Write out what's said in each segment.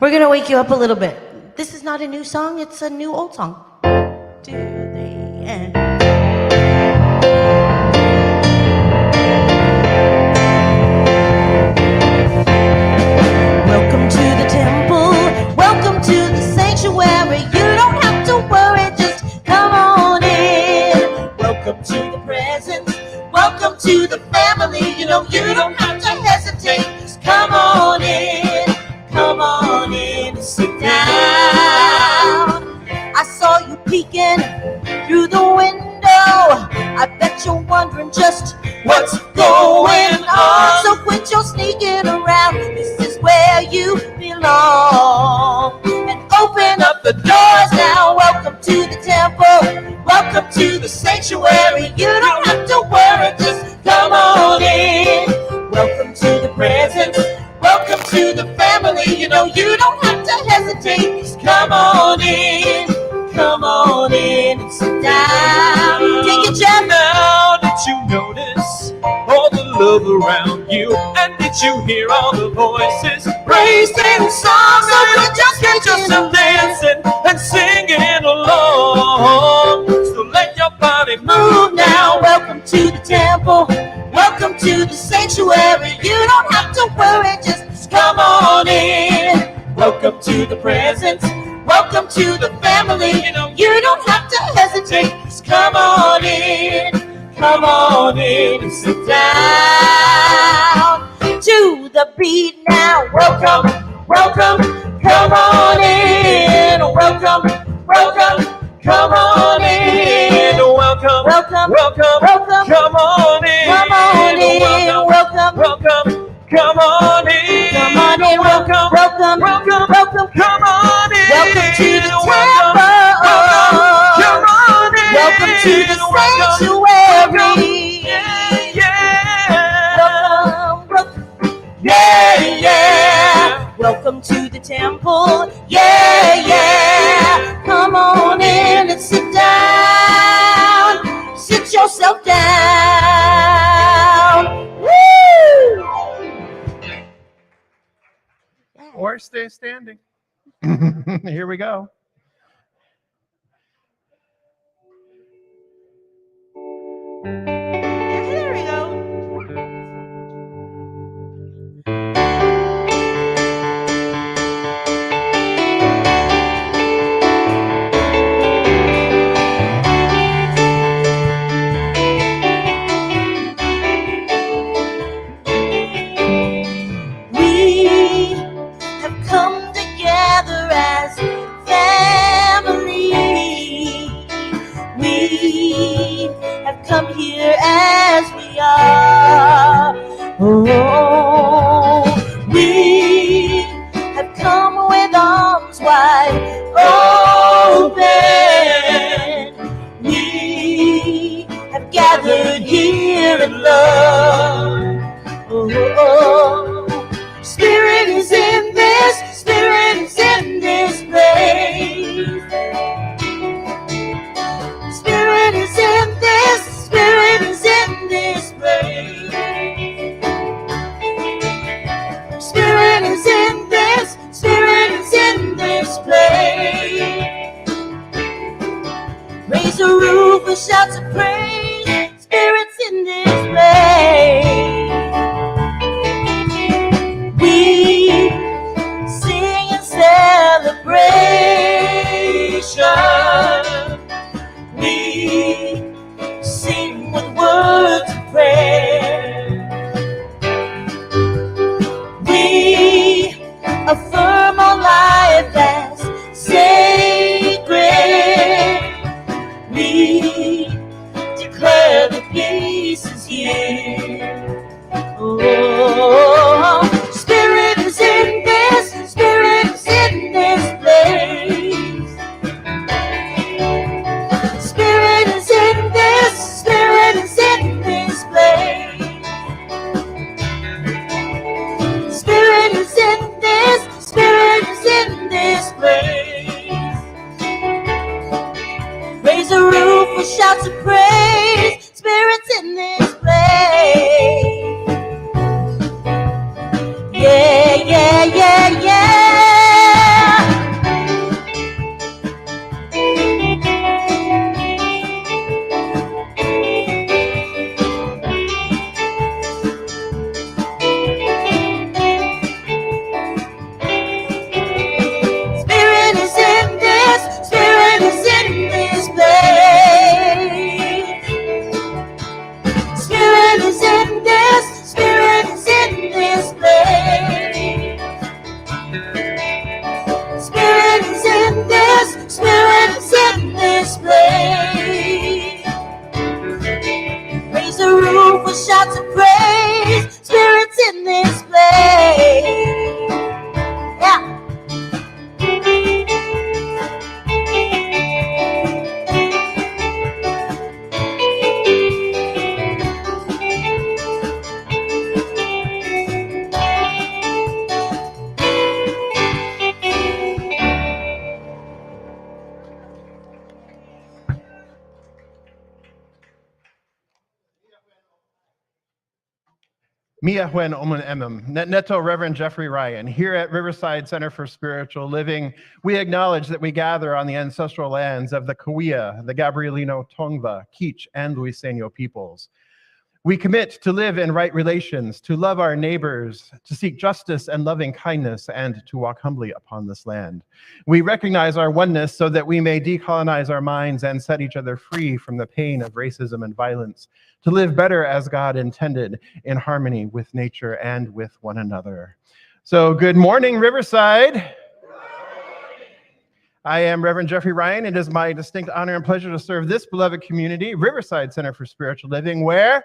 We're going to wake you up a little bit. This is not a new song, it's a new old song. To the end. Welcome to the temple, welcome to the sanctuary. You don't have to worry, just come on in. Welcome to the presence, welcome to the family. You know you don't have to hesitate, just come on in and sit down. I saw you peeking through the window. I bet you're wondering just what's going on. So quit your sneaking around, this is where you belong. And open up the doors now. Welcome to the temple, welcome to the sanctuary. You don't have to worry, just come on in. Welcome to the presence, welcome to the family. You know you don't have to hesitate, just come on in and sit down. Take it, Jeff. Now did you notice all the love around you? And did you hear all the voices praising songs? So you just get yourself dancing and singing along. So let your body move now. Welcome to the temple, welcome to the sanctuary. You don't have to worry, just come on in. Welcome to the presence, welcome to the family. You know you don't have to hesitate, just come on in and sit down. To the beat now. Welcome, come on in. Welcome, come on in. Welcome, come on in. Welcome, come on in. welcome, come on in. welcome to the temple. Come on in. Welcome to the sanctuary. Welcome to the temple. Come on in and sit down. Sit yourself down. Woo! Or stay standing. Here we go. There we go. Come together as family. We have come here as we are. Oh, we have come with arms wide open. We have gathered here in love. Oh, Spirit is in this, Spirit is in this place. Spirit is in this, Spirit is in this place. Spirit is in this, Spirit is in this place. Raise a roof with shouts of praise. Spirit's in this place. Mia Huen Omun Emem, Neto Reverend Jeffrey Ryan. Here at Riverside Center for Spiritual Living, we acknowledge that we gather on the ancestral lands of the Cahuilla, the Gabrielino Tongva, Kich, and Luiseño peoples. We commit to live in right relations, to love our neighbors, to seek justice and loving kindness, and to walk humbly upon this land. We recognize our oneness so that we may decolonize our minds and set each other free from the pain of racism and violence, to live better as God intended, in harmony with nature and with one another. So good morning, Riverside. I am Reverend Jeffrey Ryan. It is my distinct honor and pleasure to serve this beloved community, Riverside Center for Spiritual Living, where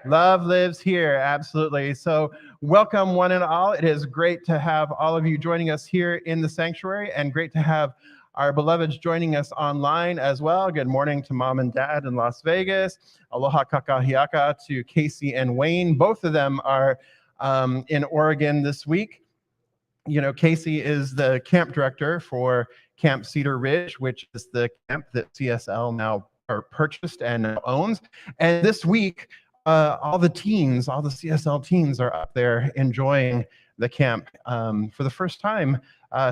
love lives here, absolutely. So welcome one and all. It is great to have all of you joining us here in the sanctuary, and great to have our beloveds joining us online as well. Good morning to Mom and Dad in Las Vegas. Aloha kakahiaka to Casey and Wayne. Both of them are in Oregon this week. You know, Casey is the camp director for Camp Cedar Ridge, which is the camp that CSL now purchased and owns. And this week, all the CSL teens are up there enjoying the camp for the first time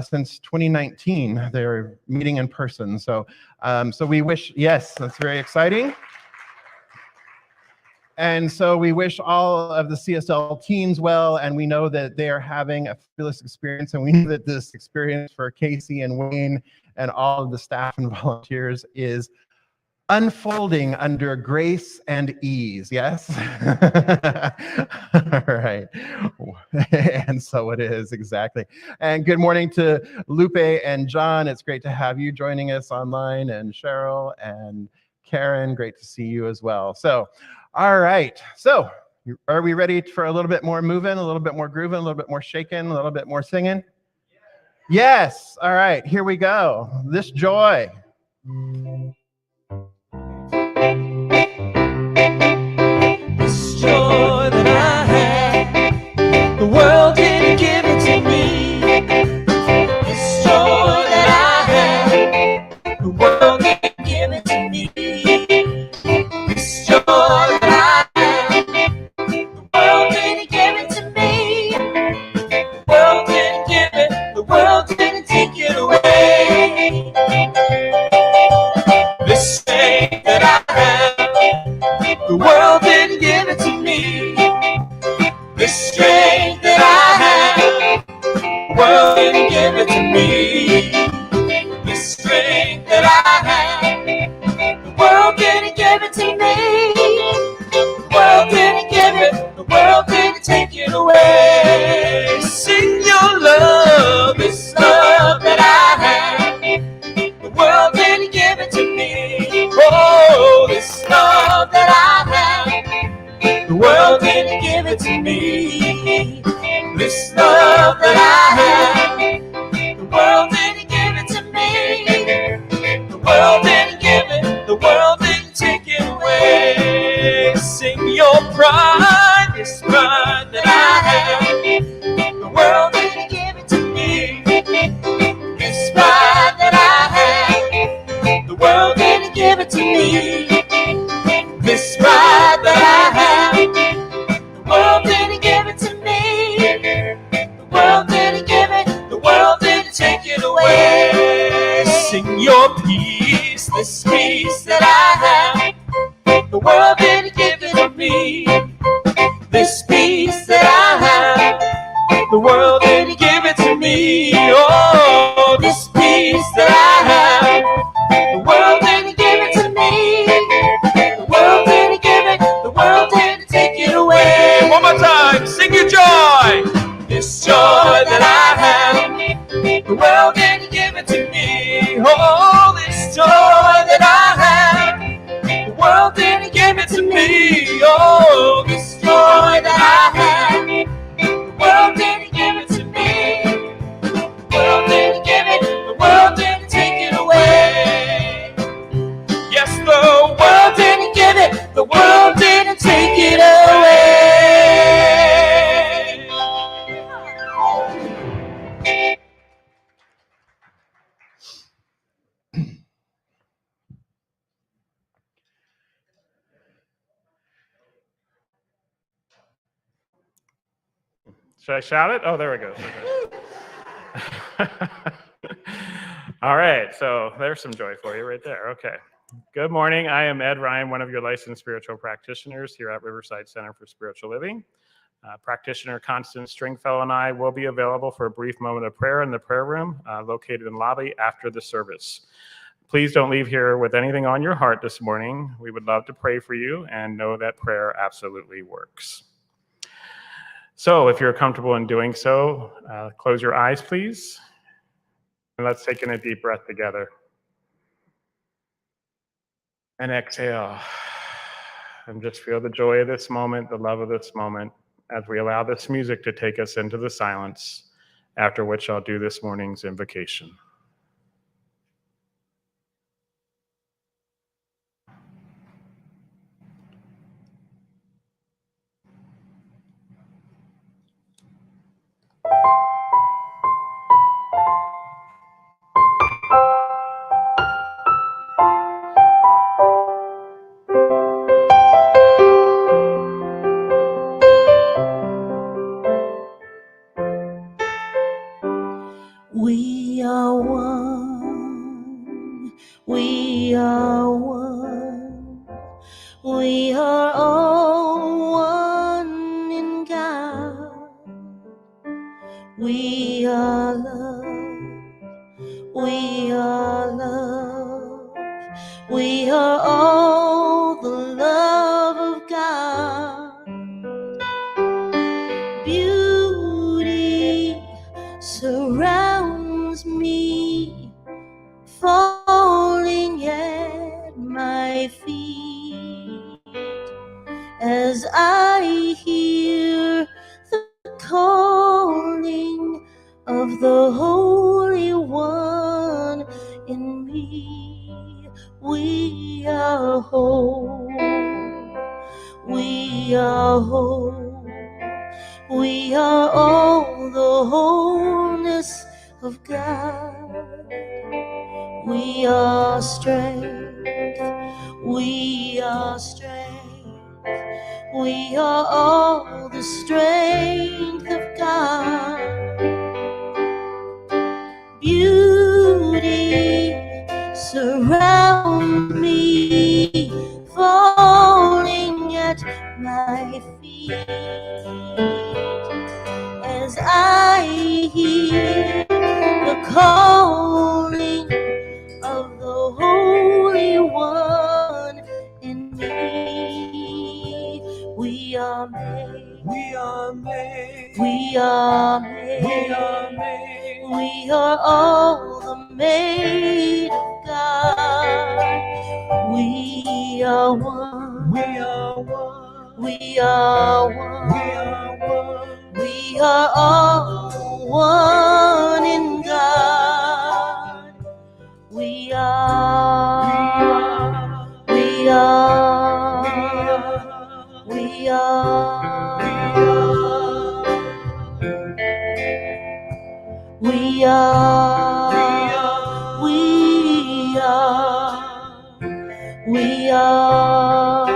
since 2019. They're meeting in person. So we wish, yes, that's very exciting. And so we wish all of the CSL teens well, and we know that they are having a fabulous experience, and we know that this experience for Casey and Wayne and all of the staff and volunteers is unfolding under grace and ease, yes? All right. And so it is, exactly. And good morning to Lupe and John. It's great to have you joining us online, and Cheryl and Karen, great to see you as well. So, all right. So, are we ready for a little bit more moving, a little bit more grooving, a little bit more shaking, a little bit more singing? Yes. All right. Here we go. This joy. This joy that I have, the world didn't give it to me. This joy that I have, the world didn't give it to me. This joy that I have, the world didn't give it to me. The world didn't give it, the world didn't take it away. This faith that I have, the world didn't give it to me. This strength that I have, the world didn't give it to me. This strength that I have, the world didn't give it to me. The world didn't give it, the world didn't take it away. Sing your love, this love that I have, the world didn't give it to me. Oh, this love that I have, the world didn't give it to me. This love that I have, the world didn't give it to me. The world didn't give it, the world didn't take it away. Sing your pride, this pride that I have, the world didn't give it to me. This pride that I have, the world didn't give it to me. This pride that I have, the world didn't give it to me. The world didn't give it, the world didn't take it away. Sing your peace, this peace that I have, the world didn't give it to me. This peace that I have, the world didn't give it to me. Oh, this peace that I have, the world didn't give it to me. The world didn't give it, the world didn't take it away. One more time, sing your joy. This joy that I have, the world didn't give it to me. Oh, this joy that I have, the world didn't give it to me. Oh, this joy that Should I shout it? Oh, there we go. All right, so there's some joy for you right there. Okay. Good morning. I am Ed Ryan, one of your licensed spiritual practitioners here at Riverside Center for Spiritual Living. Practitioner Constance Stringfellow and I will be available for a brief moment of prayer in the prayer room located in the lobby after the service. Please don't leave here with anything on your heart this morning. We would love to pray for you and know that prayer absolutely works. So if you're comfortable in doing so, close your eyes, please. And let's take in a deep breath together. And exhale. And just feel the joy of this moment, the love of this moment, as we allow this music to take us into the silence, after which I'll do this morning's invocation. We are one. We are one. We are all one in God. We are love. We are love. We are all the love of God. Beauty surrounds me, falling at my feet, as I hear the calling of the Holy One in me. We are whole. We are whole. We are all the wholeness of God. We are strength. We are strength. We are all the strength of God. Beauty surrounds me, falling at my feet, as I hear the calling of the Holy One in me. We are made. We are made. We are made. We are made. We are all the made of God. We are one. We are one. We are one. We are one. We are all one in God. We are. We are. We are. We are. We are. We are.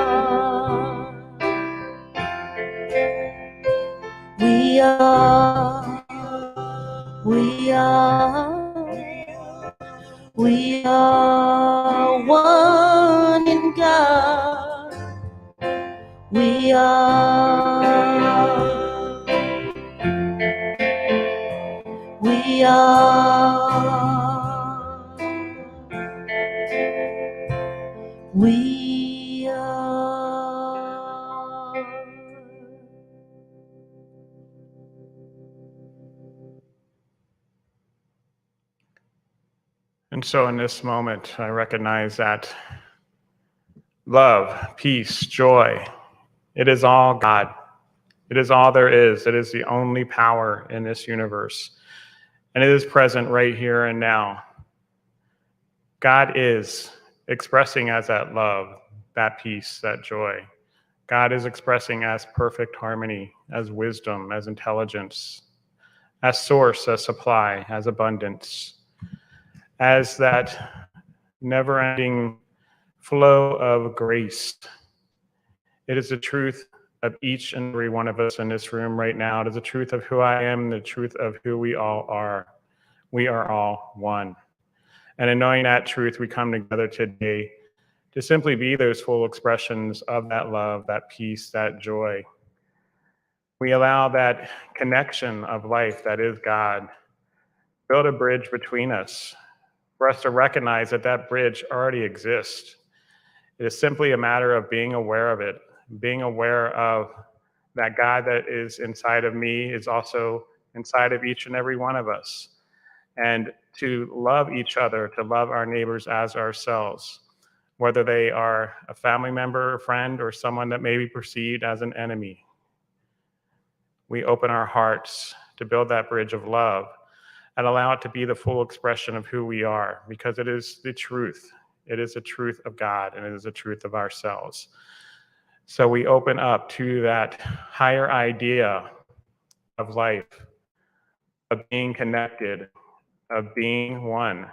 We are. We are. We are one in God. We are. We are. We are. And so in this moment, I recognize that love, peace, joy, it is all God. It is all there is. It is the only power in this universe. And it is present right here and now. God is expressing as that love, that peace, that joy. God is expressing as perfect harmony, as wisdom, as intelligence, as source, as supply, as abundance, as that never-ending flow of grace. It is the truth of each and every one of us in this room right now. It is the truth of who I am, the truth of who we all are. We are all one. And in knowing that truth, we come together today to simply be those full expressions of that love, that peace, that joy. We allow that connection of life that is God, build a bridge between us, for us to recognize that that bridge already exists. It is simply a matter of being aware of it, being aware of that God that is inside of me is also inside of each and every one of us. And to love each other, to love our neighbors as ourselves, whether they are a family member, a friend, or someone that may be perceived as an enemy. We open our hearts to build that bridge of love and allow it to be the full expression of who we are, because it is the truth. It is the truth of God, and it is the truth of ourselves. So we open up to that higher idea of life, of being connected, of being one,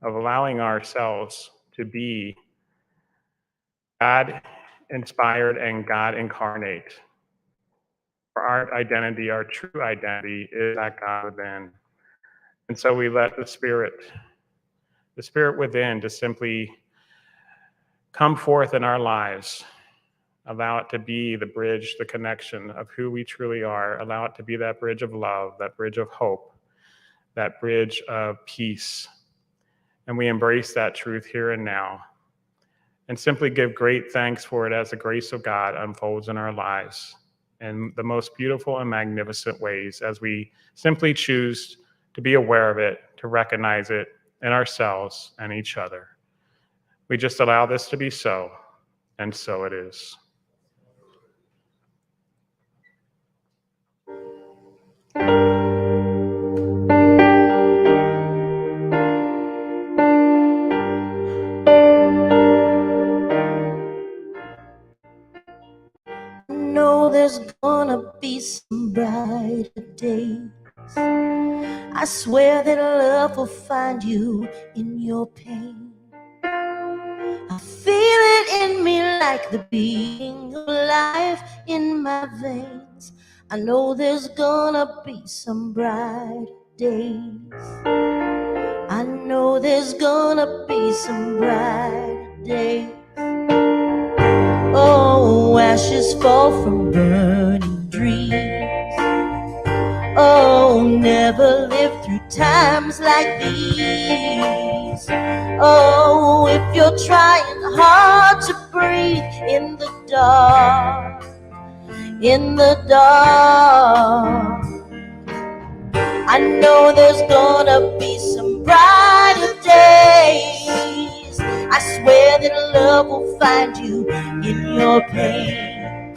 of allowing ourselves to be God inspired and God incarnate. For our identity, our true identity is that God within. And so we let the Spirit within to simply come forth in our lives. Allow it to be the bridge, the connection of who we truly are. Allow it to be that bridge of love, that bridge of hope, that bridge of peace. And we embrace that truth here and now. And simply give great thanks for it as the grace of God unfolds in our lives in the most beautiful and magnificent ways, as we simply choose to be aware of it, to recognize it in ourselves and each other. We just allow this to be so, and so it is. I know there's gonna be some brighter days. I swear that love will find you in your pain. I feel it in me like the beating of life in my veins. I know there's gonna be some brighter days. I know there's gonna be some brighter days. Oh, ashes fall from burning dreams. Oh, never live through times like these. Oh, if you're trying hard to breathe in the dark, in the dark, I know there's gonna be some brighter days. I swear that love will find you in your pain.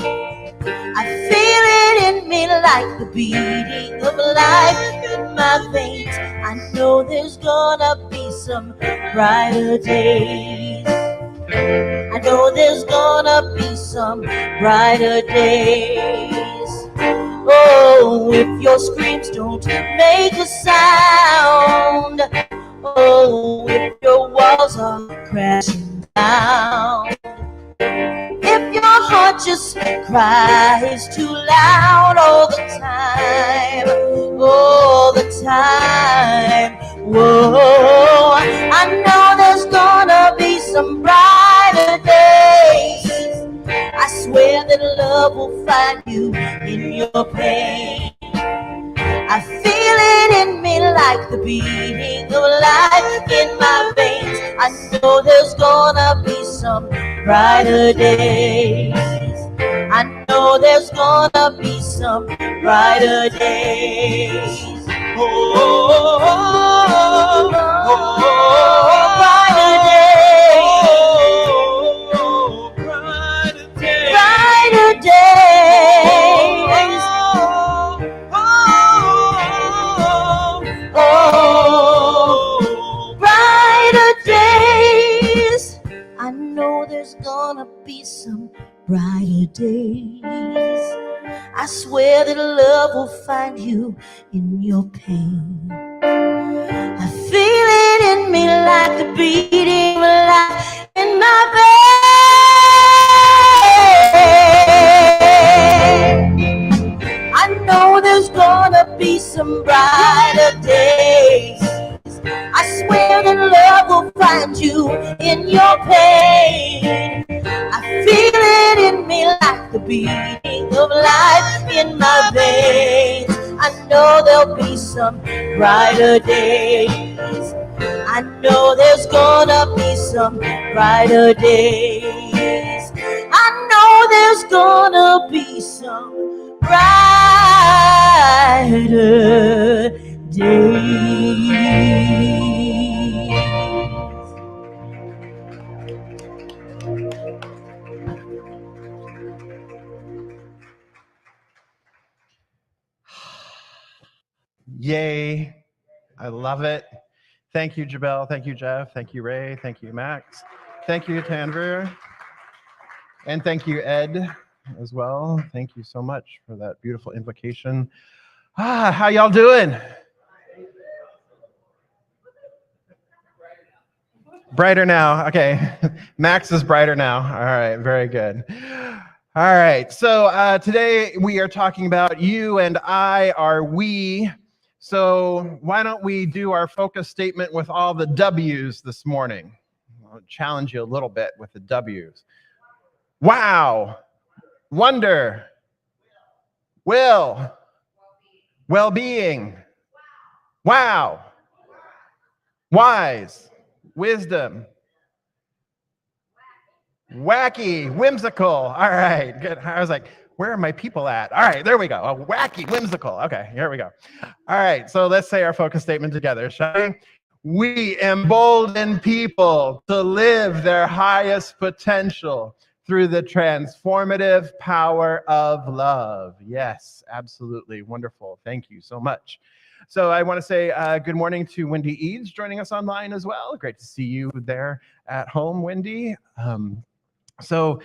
I feel it in me like the beating of life in my veins. I know there's gonna be some brighter days. I know there's gonna be some brighter days. Oh, if your screams don't make a sound. Oh, if your walls are crashing down. If your heart just cries too loud all the time, all the time. Whoa, I know there's gonna be some brighter days. I swear that love will find you in your pain. I feel it in me like the beating of life in my veins. I know there's gonna be some brighter days. I know there's gonna be some brighter days. Oh, brighter days. Brighter days. Oh, brighter days. I know there's gonna be some brighter days. I swear that love will find you in your pain. I feel it in me like the beating of life in my in your pain. I feel it in me like the beating of life in my veins. I know there'll be some brighter days. I know there's gonna be some brighter days. I know there's gonna be some brighter days. Yay. I love it. Thank you, Jabel. Thank you, Jeff. Thank you, Ray. Thank you, Max. Thank you, Tanvir. And thank you, Ed, as well. Thank you so much for that beautiful invocation. How y'all doing? Brighter now. Okay. Max is brighter now. All right. Very good. All right. So today we are talking about you and I are we. So why don't we do our focus statement with all the W's this morning? I'll challenge you a little bit with the W's. Wow. Wonder. Will. Well-being. Wow. Wise. Wisdom. Wacky. Whimsical. All right. Good. I was like, where are my people at? All right, there we go. Oh, wacky, whimsical. Okay, here we go. All right, so let's say our focus statement together, shall we? We embolden people to live their highest potential through the transformative power of love. Yes, absolutely. Wonderful. Thank you so much. So I want to say good morning to Wendy Eads joining us online as well. Great to see you there at home, Wendy. So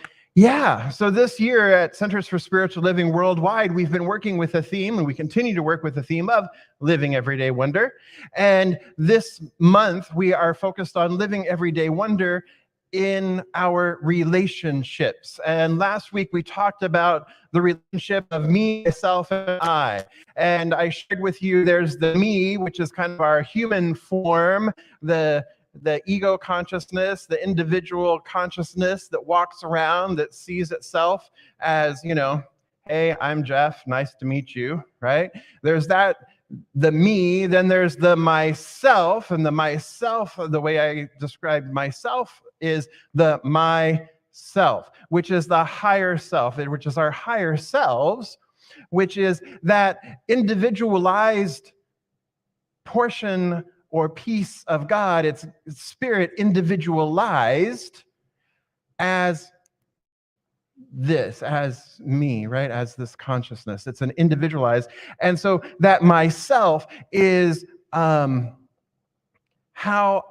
this year at Centers for Spiritual Living Worldwide, we've been working with a theme, and we continue to work with a theme of living everyday wonder. And this month, we are focused on living everyday wonder in our relationships. And last week, we talked about the relationship of me, myself, and I. And I shared with you, there's the me, which is kind of our human form, the ego consciousness, the individual consciousness that walks around, that sees itself as, hey, I'm Jeff, nice to meet you, right? There's that, the me, then there's the myself, and the myself, the way I describe myself is the myself, which is the higher self, which is our higher selves, which is that individualized portion or piece of God. It's spirit individualized as this, as me, right? As this consciousness. It's an individualized. And so that myself is how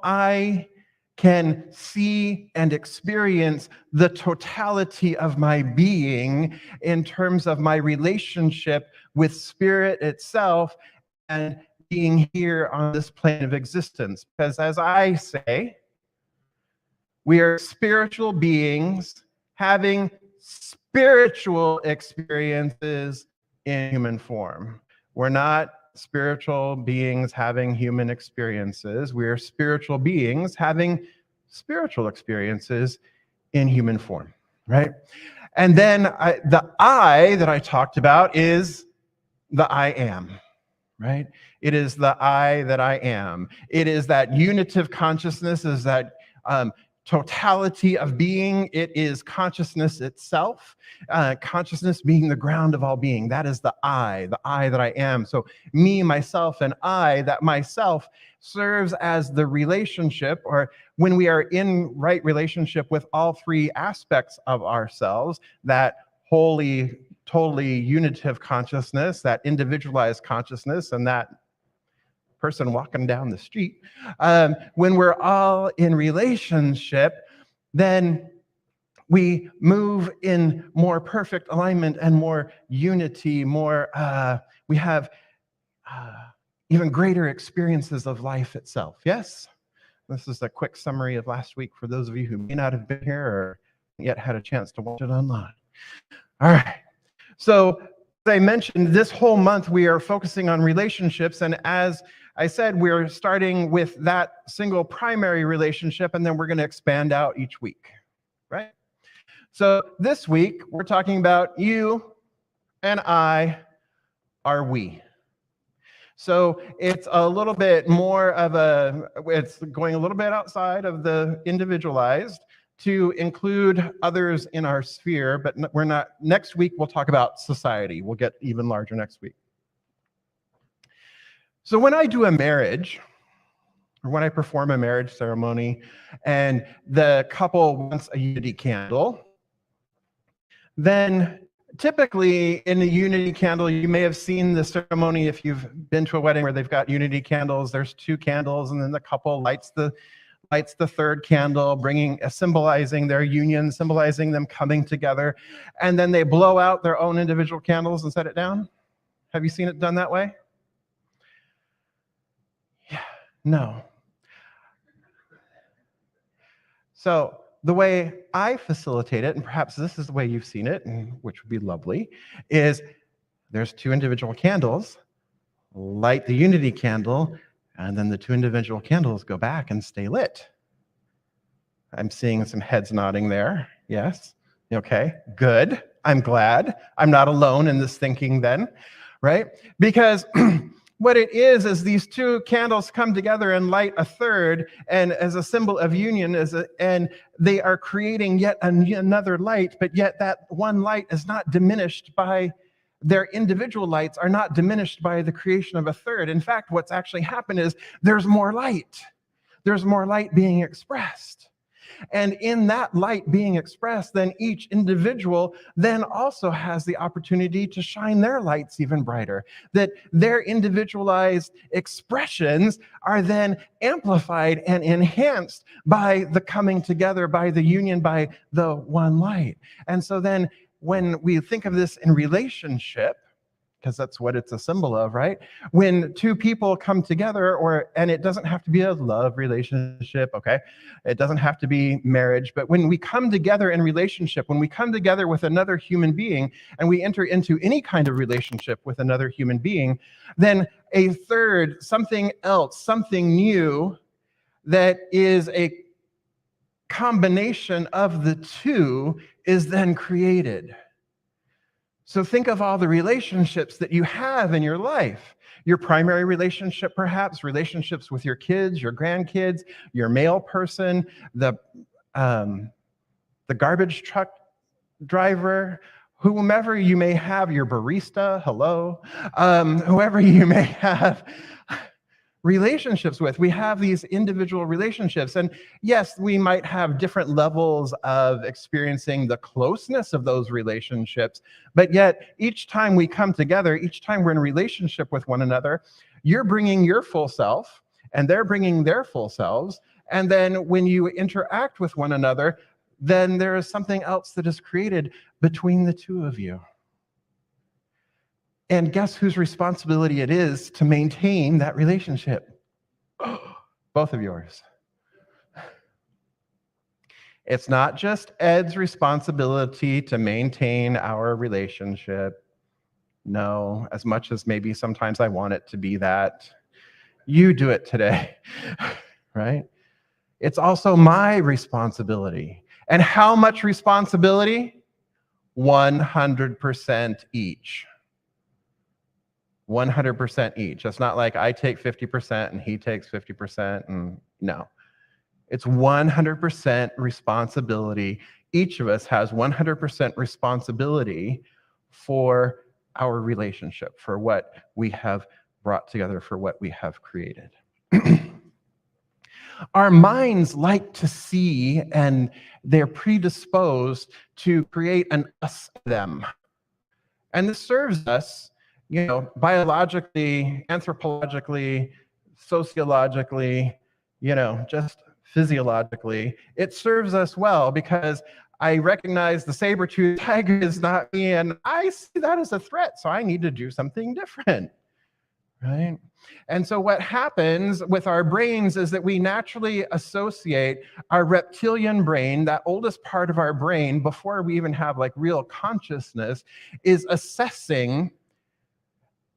I can see and experience the totality of my being in terms of my relationship with spirit itself and being here on this plane of existence. Because as I say, we are spiritual beings having spiritual experiences in human form. We're not spiritual beings having human experiences. We are spiritual beings having spiritual experiences in human form, right? And then the I that I talked about is the I am. Right? It is the I that I am. It is that unitive consciousness, is that totality of being. It is consciousness itself, consciousness being the ground of all being. That is the I that I am. So me, myself, and I, that myself serves as the relationship, or when we are in right relationship with all three aspects of ourselves, that holy, totally unitive consciousness, that individualized consciousness, and that person walking down the street. When we're all in relationship, then we move in more perfect alignment and more unity, we have even greater experiences of life itself. Yes? This is a quick summary of last week for those of you who may not have been here or yet had a chance to watch it online. All right. So, as I mentioned, this whole month we are focusing on relationships, and as I said we're starting with that single primary relationship, and then we're going to expand out each week, right? So this week, we're talking about you and I are we. So it's a little bit more of it's going a little bit outside of the individualized to include others in our sphere, but we're not, next week we'll talk about society. We'll get even larger next week. So when I do a marriage, or when I perform a marriage ceremony, and the couple wants a unity candle, then typically in the unity candle, you may have seen the ceremony if you've been to a wedding where they've got unity candles. There's 2 candles, and then the couple lights the 3rd candle, symbolizing their union, symbolizing them coming together, and then they blow out their own individual candles and set it down. Have you seen it done that way? Yeah, no. So the way I facilitate it, and perhaps this is the way you've seen it, and which would be lovely, is there's 2 individual candles, light the unity candle, and then the 2 individual candles go back and stay lit. I'm seeing some heads nodding there. Yes. Okay, good. I'm glad. I'm not alone in this thinking then, right? Because what it is these 2 candles come together and light a 3rd, and as a symbol of union, and they are creating yet another light, but yet that one light is not diminished by their individual lights, are not diminished by the creation of a 3rd. In fact, what's actually happened is there's more light. There's more light being expressed. And in that light being expressed, then each individual then also has the opportunity to shine their lights even brighter. That their individualized expressions are then amplified and enhanced by the coming together, by the union, by the one light. And so then when we think of this in relationship, because that's what it's a symbol of, right? When 2 people come together, and it doesn't have to be a love relationship, okay? It doesn't have to be marriage, but when we come together in relationship, when we come together with another human being, and we enter into any kind of relationship with another human being, then a 3rd, something else, something new that is a combination of the 2 is then created. So think of all the relationships that you have in your life. Your primary relationship, perhaps, relationships with your kids, your grandkids, your mail person, the garbage truck driver, whomever you may have, your barista, hello, whoever you may have relationships with. We have these individual relationships. And yes, we might have different levels of experiencing the closeness of those relationships, but yet each time we come together, each time we're in a relationship with one another, you're bringing your full self and they're bringing their full selves. And then when you interact with one another, then there is something else that is created between the 2 of you. And guess whose responsibility it is to maintain that relationship? Both of yours. It's not just Ed's responsibility to maintain our relationship. No, as much as maybe sometimes I want it to be that. You do it today, right? It's also my responsibility. And how much responsibility? 100% each. 100% each. It's not like I take 50% and he takes 50%. And no, it's 100% responsibility. Each of us has 100% responsibility for our relationship, for what we have brought together, for what we have created. Our minds like to see, and they're predisposed to create an us-them. And this serves us, biologically, anthropologically, sociologically, just physiologically. It serves us well because I recognize the saber-toothed tiger is not me, and I see that as a threat, so I need to do something different, right? And so what happens with our brains is that we naturally associate our reptilian brain, that oldest part of our brain, before we even have real consciousness, is assessing,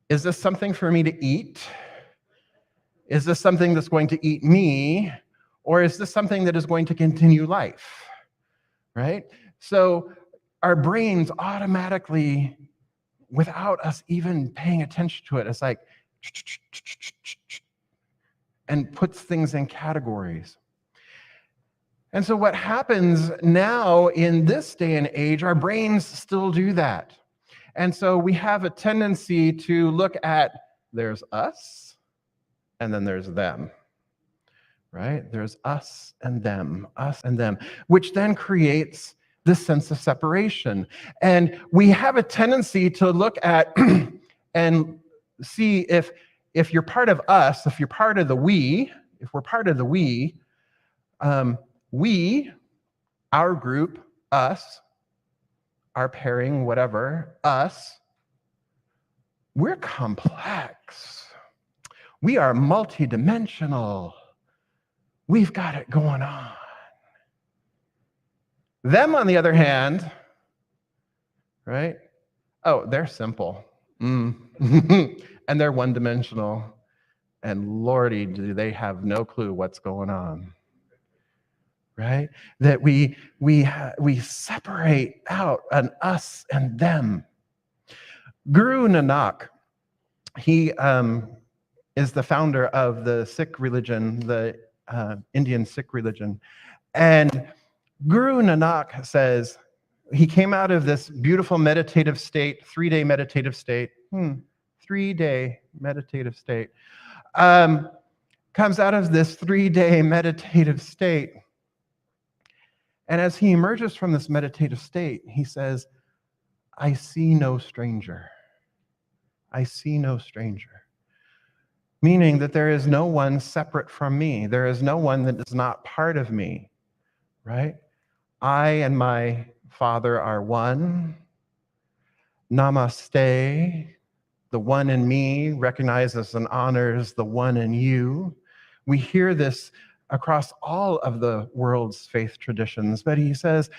is this something for me to eat? Is this something that's going to eat me, or is this something that is going to continue life? Right? So our brains automatically, without us even paying attention to it, it's like, and puts things in categories. And so what happens now in this day and age, our brains still do that. And so we have a tendency to look at, there's us, and then there's them, right? There's us and them, which then creates this sense of separation. And we have a tendency to look at and see if you're part of us, if you're part of the we, if we're part of the we, our group, us, our pairing, whatever, us, we're complex. We are multidimensional. We've got it going on. Them, on the other hand, right? Oh, they're simple. And they're one-dimensional. And Lordy, do they have no clue what's going on. Right? That we separate out an us and them. Guru Nanak, he is the founder of the Sikh religion, the Indian Sikh religion. And Guru Nanak says, he came out of this beautiful meditative state, 3-day meditative state, 3-day meditative state, comes out of this 3-day meditative state. And as he emerges from this meditative state, he says, I see no stranger. I see no stranger. Meaning that there is no one separate from me. There is no one that is not part of me, right? I and my Father are one. Namaste. The one in me recognizes and honors the one in you. We hear this across all of the world's faith traditions, but he says,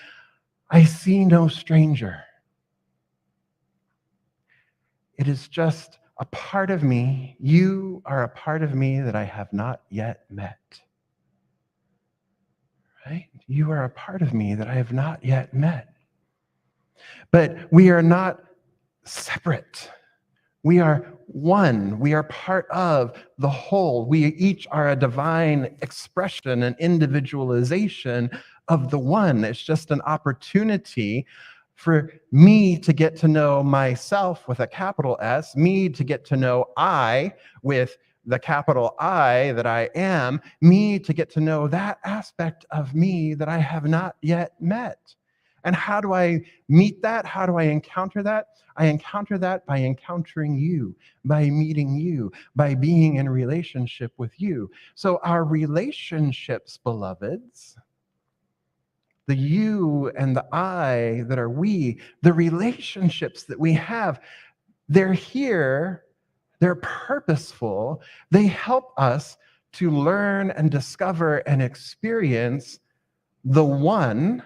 I see no stranger. It is just a part of me. You are a part of me that I have not yet met. Right? You are a part of me that I have not yet met. But we are not separate. We are one. We are part of the whole. We each are a divine expression and individualization of the one. It's just an opportunity for me to get to know myself with a capital S, me to get to know I with the capital I that I am, me to get to know that aspect of me that I have not yet met. And how do I meet that? How do I encounter that? I encounter that by encountering you, by meeting you, by being in relationship with you. So our relationships, beloveds, the you and the I that are we, the relationships that we have, they're here, they're purposeful, they help us to learn and discover and experience the one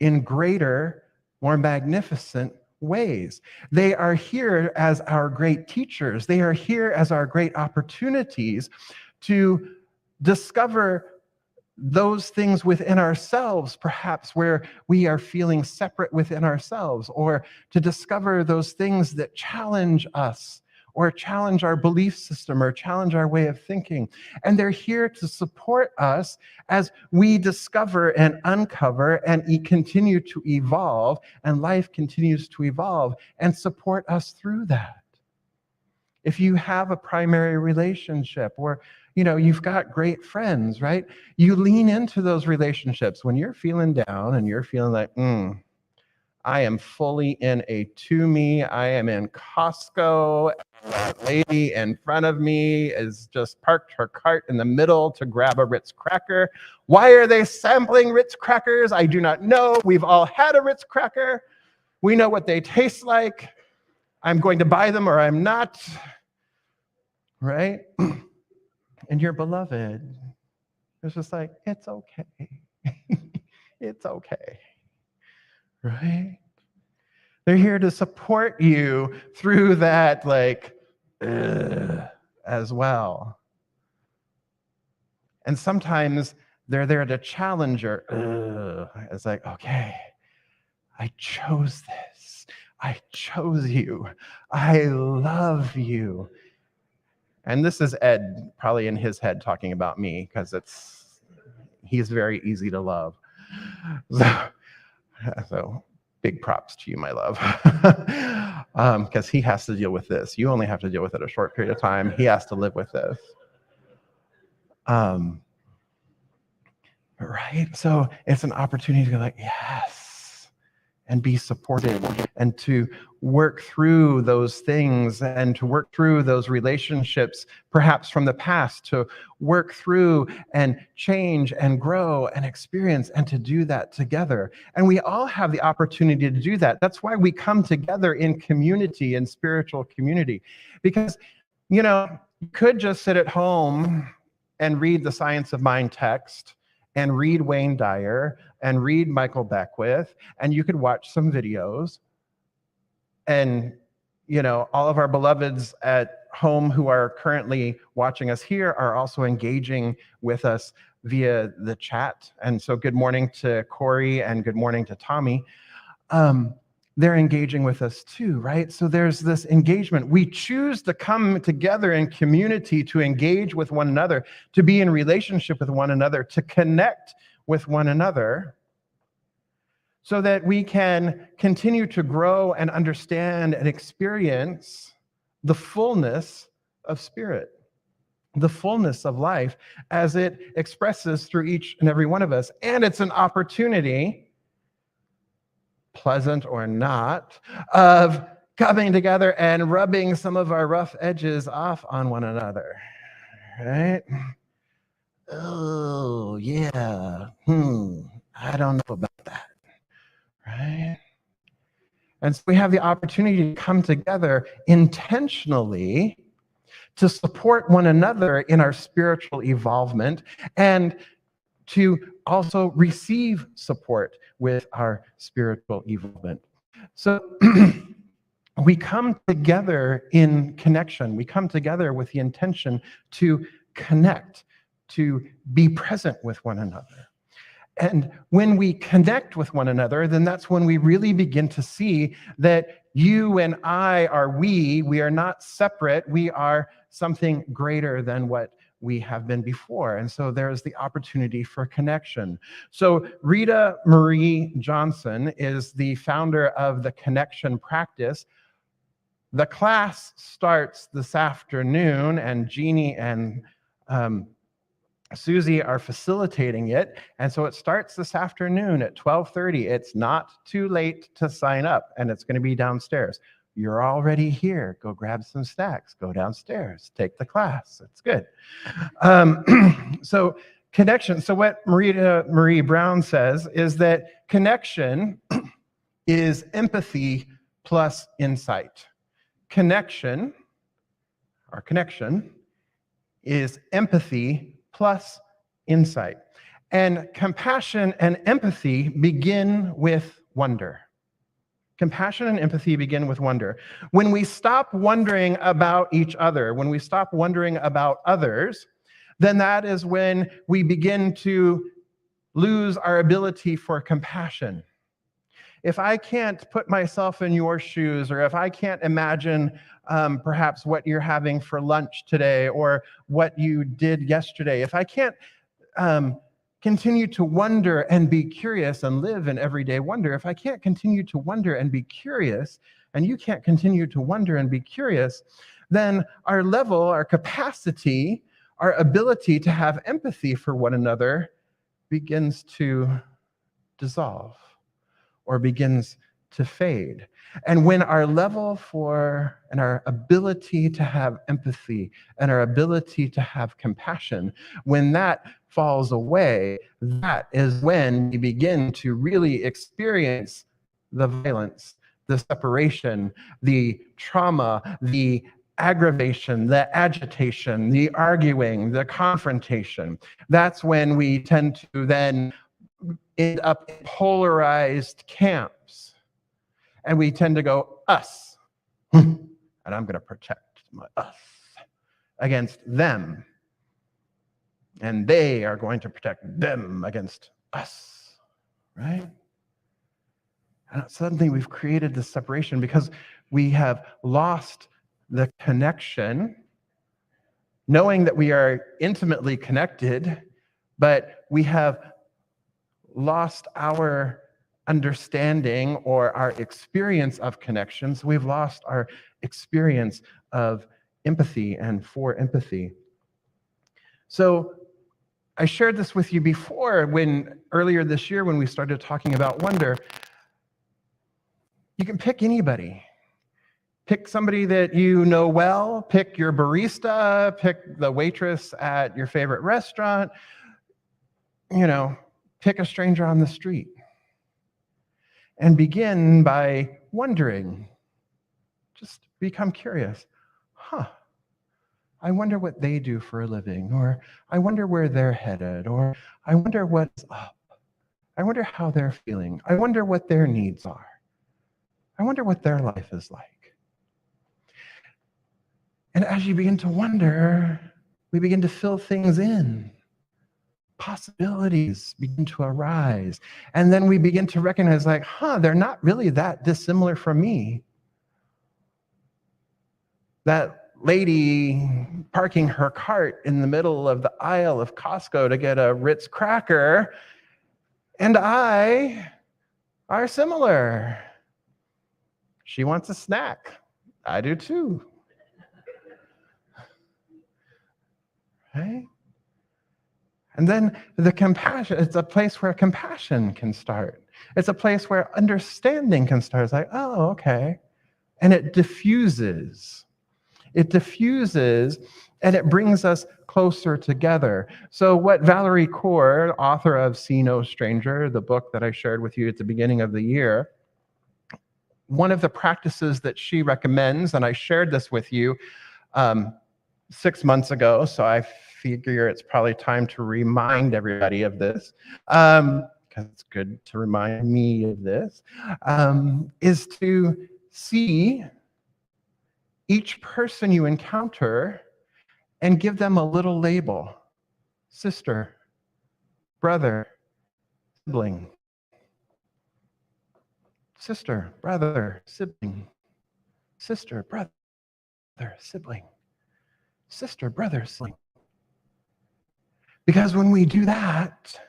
in greater, more magnificent ways. They are here as our great teachers. They are here as our great opportunities to discover those things within ourselves, perhaps where we are feeling separate within ourselves, or to discover those things that challenge us, or challenge our belief system, or challenge our way of thinking. And they're here to support us as we discover and uncover and continue to evolve, and life continues to evolve and support us through that. If you have a primary relationship, or you've got great friends, right? You lean into those relationships when you're feeling down and you're feeling like, I am fully in a to-me. I am in Costco. That lady in front of me is just parked her cart in the middle to grab a Ritz cracker. Why are they sampling Ritz crackers? I do not know. We've all had a Ritz cracker. We know what they taste like. I'm going to buy them or I'm not. Right? And your beloved is just like, it's okay. It's okay. Right? They're here to support you through that, as well. And sometimes they're there to challenge her. Ugh. It's like, okay, I chose this. I chose you. I love you. And this is Ed probably in his head talking about me because he's very easy to love. So big props to you, my love, because he has to deal with this. You only have to deal with it a short period of time. He has to live with this. Right? So it's an opportunity to go like, yes, and be supported and to work through those things and to work through those relationships, perhaps from the past, to work through and change and grow and experience and to do that together. And we all have the opportunity to do that. That's why we come together in community, in spiritual community, because, you could just sit at home and read the Science of Mind text and read Wayne Dyer and read Michael Beckwith, and you could watch some videos. And, all of our beloveds at home who are currently watching us here are also engaging with us via the chat. And so good morning to Corey and good morning to Tommy. They're engaging with us too, right? So there's this engagement. We choose to come together in community to engage with one another, to be in relationship with one another, to connect with one another, so that we can continue to grow and understand and experience the fullness of Spirit, the fullness of life as it expresses through each and every one of us. And it's an opportunity, pleasant or not, of coming together and rubbing some of our rough edges off on one another, right? Oh, yeah. I don't know about that, right? And so we have the opportunity to come together intentionally to support one another in our spiritual evolvement and to also receive support with our spiritual evolvement. So we come together in connection. We come together with the intention to connect, to be present with one another. And when we connect with one another, then that's when we really begin to see that you and I are we are not separate. We are something greater than what we have been before. And so there's the opportunity for connection. So Rita Marie Johnson is the founder of the Connection Practice. The class starts this afternoon, and Jeannie and Susie are facilitating it. And so it starts this afternoon at 12:30. It's not too late to sign up, and it's going to be downstairs. You're already here. Go grab some snacks. Go downstairs. Take the class. It's good. So connection. So what Marie Brown says is that connection is empathy plus insight. Connection is empathy plus insight. And compassion and empathy begin with wonder. Compassion and empathy begin with wonder. When we stop wondering about each other, when we stop wondering about others, then that is when we begin to lose our ability for compassion. If I can't put myself in your shoes, or if I can't imagine perhaps what you're having for lunch today or what you did yesterday, if I can't continue to wonder and be curious and live in everyday wonder, if I can't continue to wonder and be curious, and you can't continue to wonder and be curious, then our level, our capacity, our ability to have empathy for one another begins to dissolve or begins to fade. And when our level for and our ability to have empathy and our ability to have compassion, when that falls away, that is when we begin to really experience the violence, the separation, the trauma, the aggravation, the agitation, the arguing, the confrontation. That's when we tend to then end up in polarized camps. And we tend to go, us. And I'm going to protect my us against them. and they are going to protect them against us, right? And suddenly we've created this separation because we have lost the connection, knowing that we are intimately connected, but we have lost our understanding or our experience of connections. We've lost our experience of empathy and for empathy. So I shared this with you before earlier this year when we started talking about wonder. You can pick anybody. Pick somebody that you know well, pick your barista, pick the waitress at your favorite restaurant, pick a stranger on the street. And begin by wondering. Just become curious. I wonder what they do for a living, or I wonder where they're headed, or I wonder what's up. I wonder how they're feeling. I wonder what their needs are. I wonder what their life is like. And as you begin to wonder, we begin to fill things in. Possibilities begin to arise. And then we begin to recognize, they're not really that dissimilar from me. That lady parking her cart in the middle of the aisle of Costco to get a Ritz cracker and I are similar. She wants a snack. I do too. Right? And then the compassion, it's a place where compassion can start. It's a place where understanding can start. It's oh, okay. And it diffuses. It diffuses and it brings us closer together. So what Valerie Kaur, author of See No Stranger, the book that I shared with you at the beginning of the year, one of the practices that she recommends, and I shared this with you 6 months ago, so I figure it's probably time to remind everybody of this, because it's good to remind me of this, is to see each person you encounter and give them a little label. Sister, brother, sibling. Sister, brother, sibling. Sister, brother, sibling. Sister, brother, sibling. Because when we do that,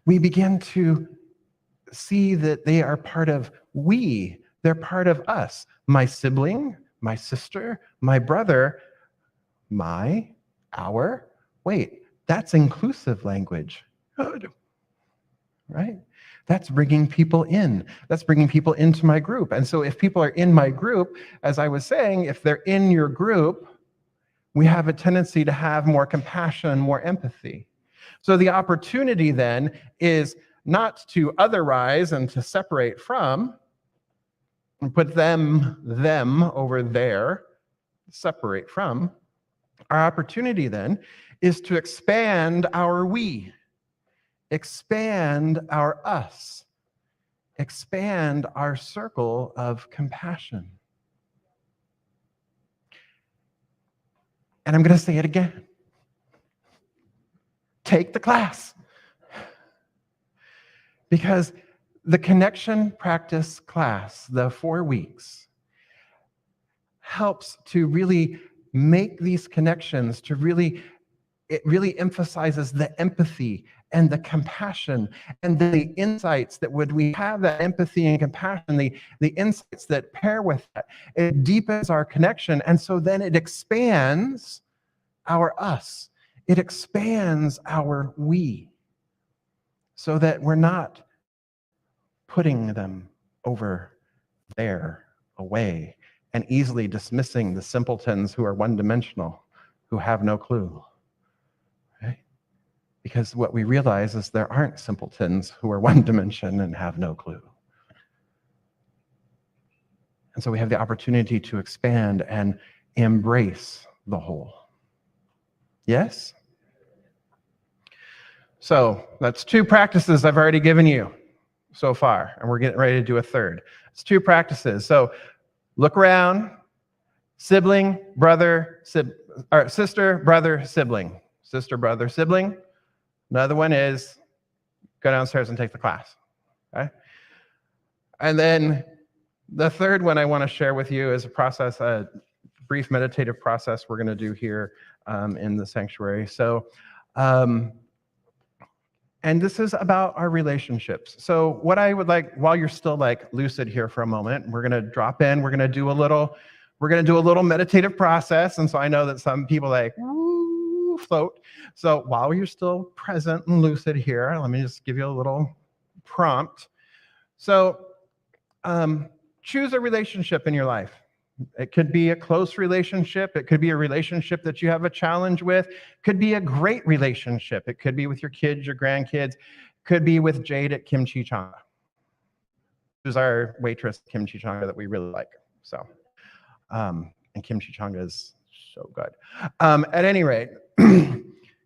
we begin to see that they are part of we. They're part of us. My sibling, my sister, my brother, our. Wait, that's inclusive language. Right? That's bringing people in. That's bringing people into my group. And so if people are in my group, as I was saying, if they're in your group, we have a tendency to have more compassion, more empathy. So the opportunity then is not to otherize and to separate from, and put them over there, separate from. Our opportunity then is to expand our we, expand our us, expand our circle of compassion. And I'm going to say it again. Take the class. Because the connection practice class, the 4 weeks, helps to really make these connections, it really emphasizes the empathy and the compassion and the insights that would we have that empathy and compassion, the insights that pair with that. It deepens our connection, and so then it expands our us. It expands our we, so that we're not putting them over there, away, and easily dismissing the simpletons who are one-dimensional, who have no clue. Right? Because what we realize is there aren't simpletons who are one dimension and have no clue. And so we have the opportunity to expand and embrace the whole. Yes? So that's 2 practices I've already given you so far, and we're getting ready to do a third. It's 2 practices. So look around, sibling, brother, sister, brother, sibling. sister, brother, sibling. Another one is go downstairs and take the class. Okay? And then the third one I want to share with you is a brief meditative process we're going to do here in the sanctuary. So, and this is about our relationships. So what I would like, while you're still like lucid here for a moment, we're going to drop in, we're going to do a little meditative process. And so I know that some people like, woo, float. So while you're still present and lucid here, let me just give you a little prompt. So choose a relationship in your life. It could be a close relationship. It could be a relationship that you have a challenge with. It could be a great relationship. It could be with your kids, your grandkids. It could be with Jade at Kimchi Changa, who's our waitress, Kimchi Changa, that we really like. So, and Kimchi Changa is so good. At any rate,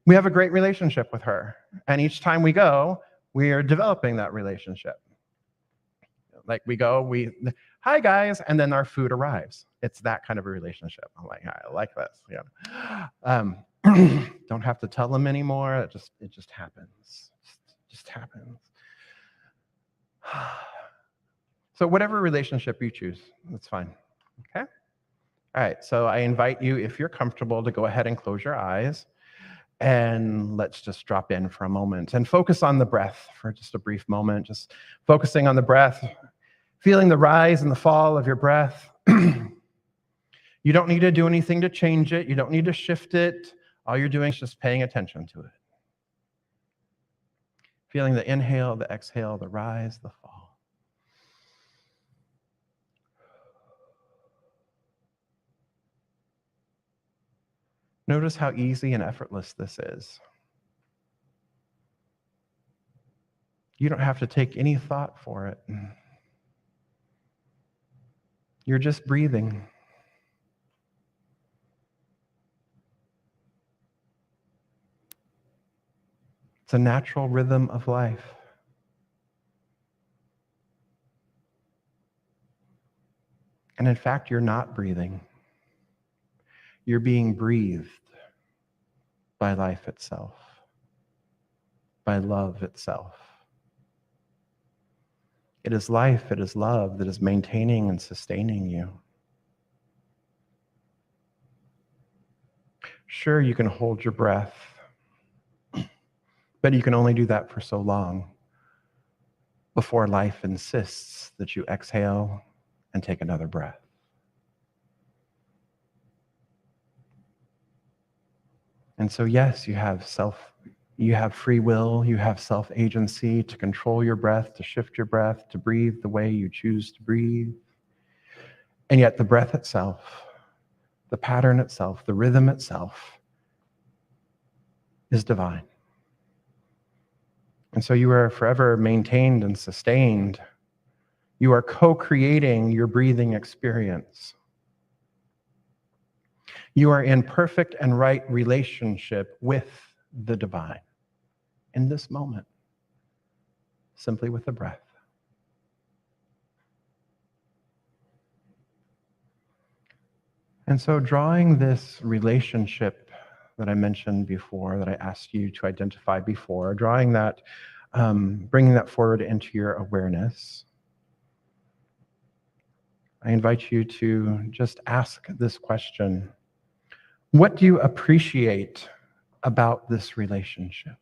we have a great relationship with her. And each time we go, we are developing that relationship. Like we go, hi guys, and then our food arrives. It's that kind of a relationship. I'm like, I like this. Yeah. Don't have to tell them anymore. It just happens. It just happens. So whatever relationship you choose, that's fine. Okay? All right, so I invite you, if you're comfortable, to go ahead and close your eyes. And let's just drop in for a moment and focus on the breath for just a brief moment, just focusing on the breath, feeling the rise and the fall of your breath. You don't need to do anything to change it. You don't need to shift it. All you're doing is just paying attention to it. Feeling the inhale, the exhale, the rise, the fall. Notice how easy and effortless this is. You don't have to take any thought for it. You're just breathing. It's a natural rhythm of life. And in fact, you're not breathing. You're being breathed by life itself, by love itself. It is life, it is love that is maintaining and sustaining you. Sure, you can hold your breath, but you can only do that for so long before life insists that you exhale and take another breath. And so, yes, you have free will, you have self-agency to control your breath, to shift your breath, to breathe the way you choose to breathe. And yet the breath itself, the pattern itself, the rhythm itself is divine. And so you are forever maintained and sustained. You are co-creating your breathing experience. You are in perfect and right relationship with the divine in this moment, simply with the breath. And so drawing this relationship that I mentioned before, that I asked you to identify before, drawing that, bringing that forward into your awareness, I invite you to just ask this question: what do you appreciate about this relationship?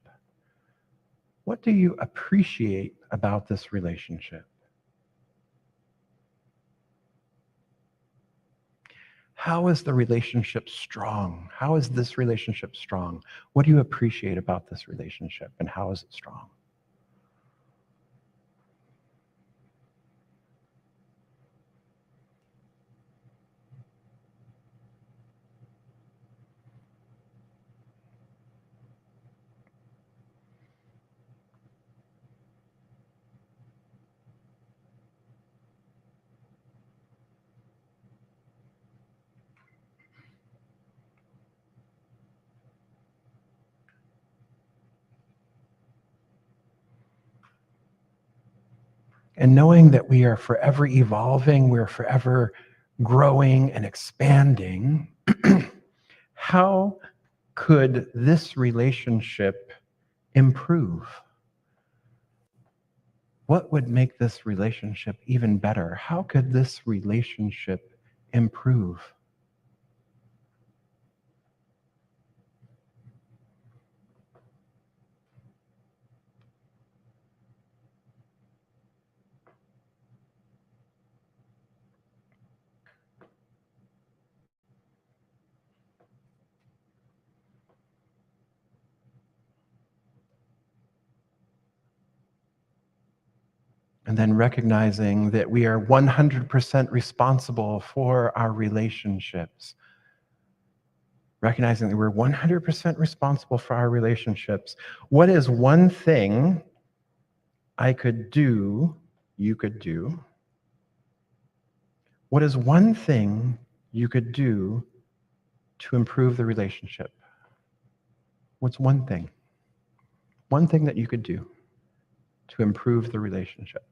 What do you appreciate about this relationship? How is the relationship strong? How is this relationship strong? What do you appreciate about this relationship, and how is it strong? And knowing that we are forever evolving, we're forever growing and expanding, how could this relationship improve? What would make this relationship even better? How could this relationship improve? And then recognizing that we are 100% responsible for our relationships. Recognizing that we're 100% responsible for our relationships. What is one thing I could do, you could do? What is one thing you could do to improve the relationship? What's one thing? One thing that you could do to improve the relationship.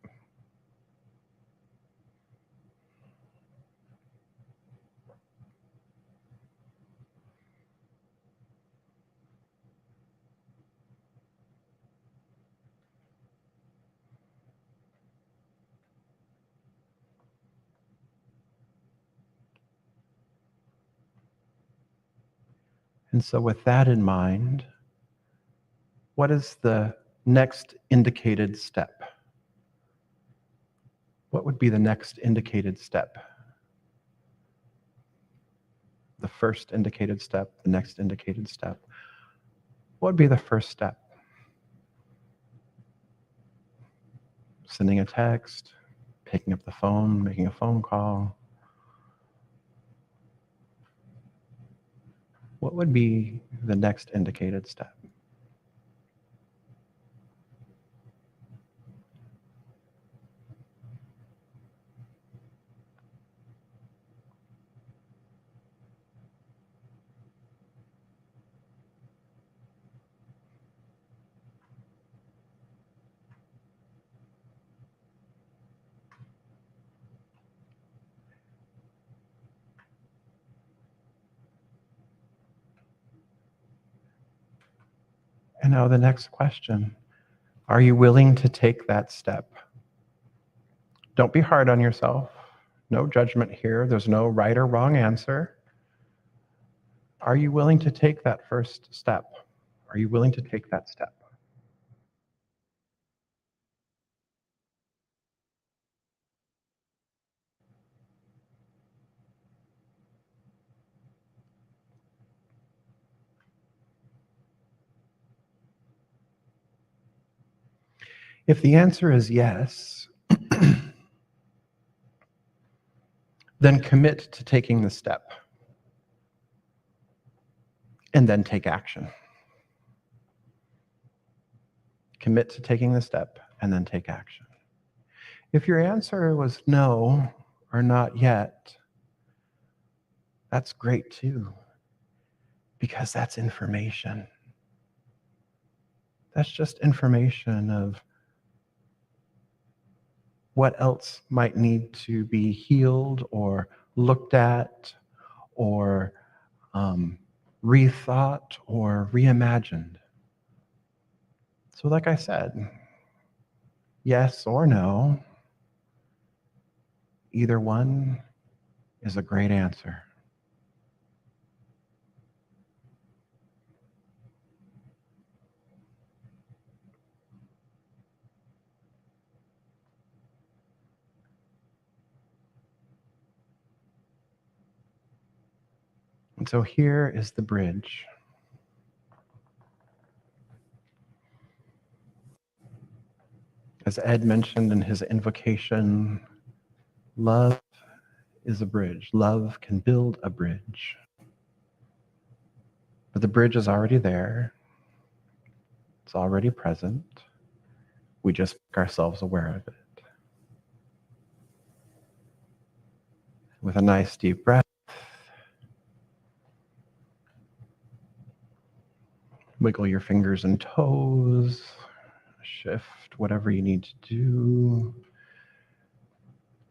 And so with that in mind, what is the next indicated step? What would be the next indicated step? The first indicated step, the next indicated step. What would be the first step? Sending a text, picking up the phone, making a phone call. What would be the next indicated step? And now the next question, are you willing to take that step? Don't be hard on yourself. No judgment here. There's no right or wrong answer. Are you willing to take that first step? Are you willing to take that step? If the answer is yes, then commit to taking the step. And then take action. Commit to taking the step and then take action. If your answer was no or not yet, that's great too, because that's information. That's just information of what else might need to be healed or looked at or rethought or reimagined. So like I said, yes or no, either one is a great answer. And so here is the bridge. As Ed mentioned in his invocation, love is a bridge. Love can build a bridge. But the bridge is already there. It's already present. We just make ourselves aware of it. With a nice deep breath, wiggle your fingers and toes, shift whatever you need to do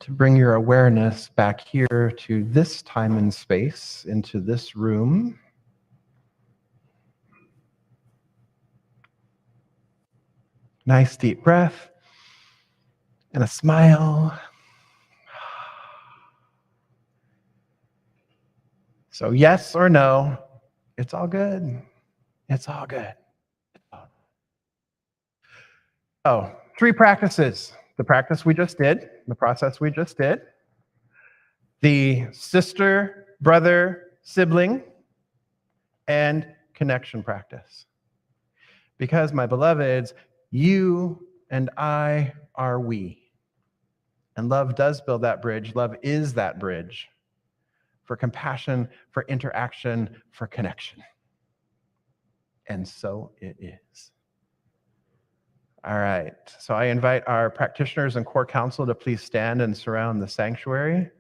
to bring your awareness back here to this time and space, into this room. Nice deep breath and a smile. So yes or no, it's all good. It's all good. Oh, 3 practices. The practice we just did, the process we just did, the sister, brother, sibling, and connection practice. Because, my beloveds, you and I are we. And love does build that bridge. Love is that bridge for compassion, for interaction, for connection. And so it is. All right. So I invite our practitioners and core council to please stand and surround the sanctuary.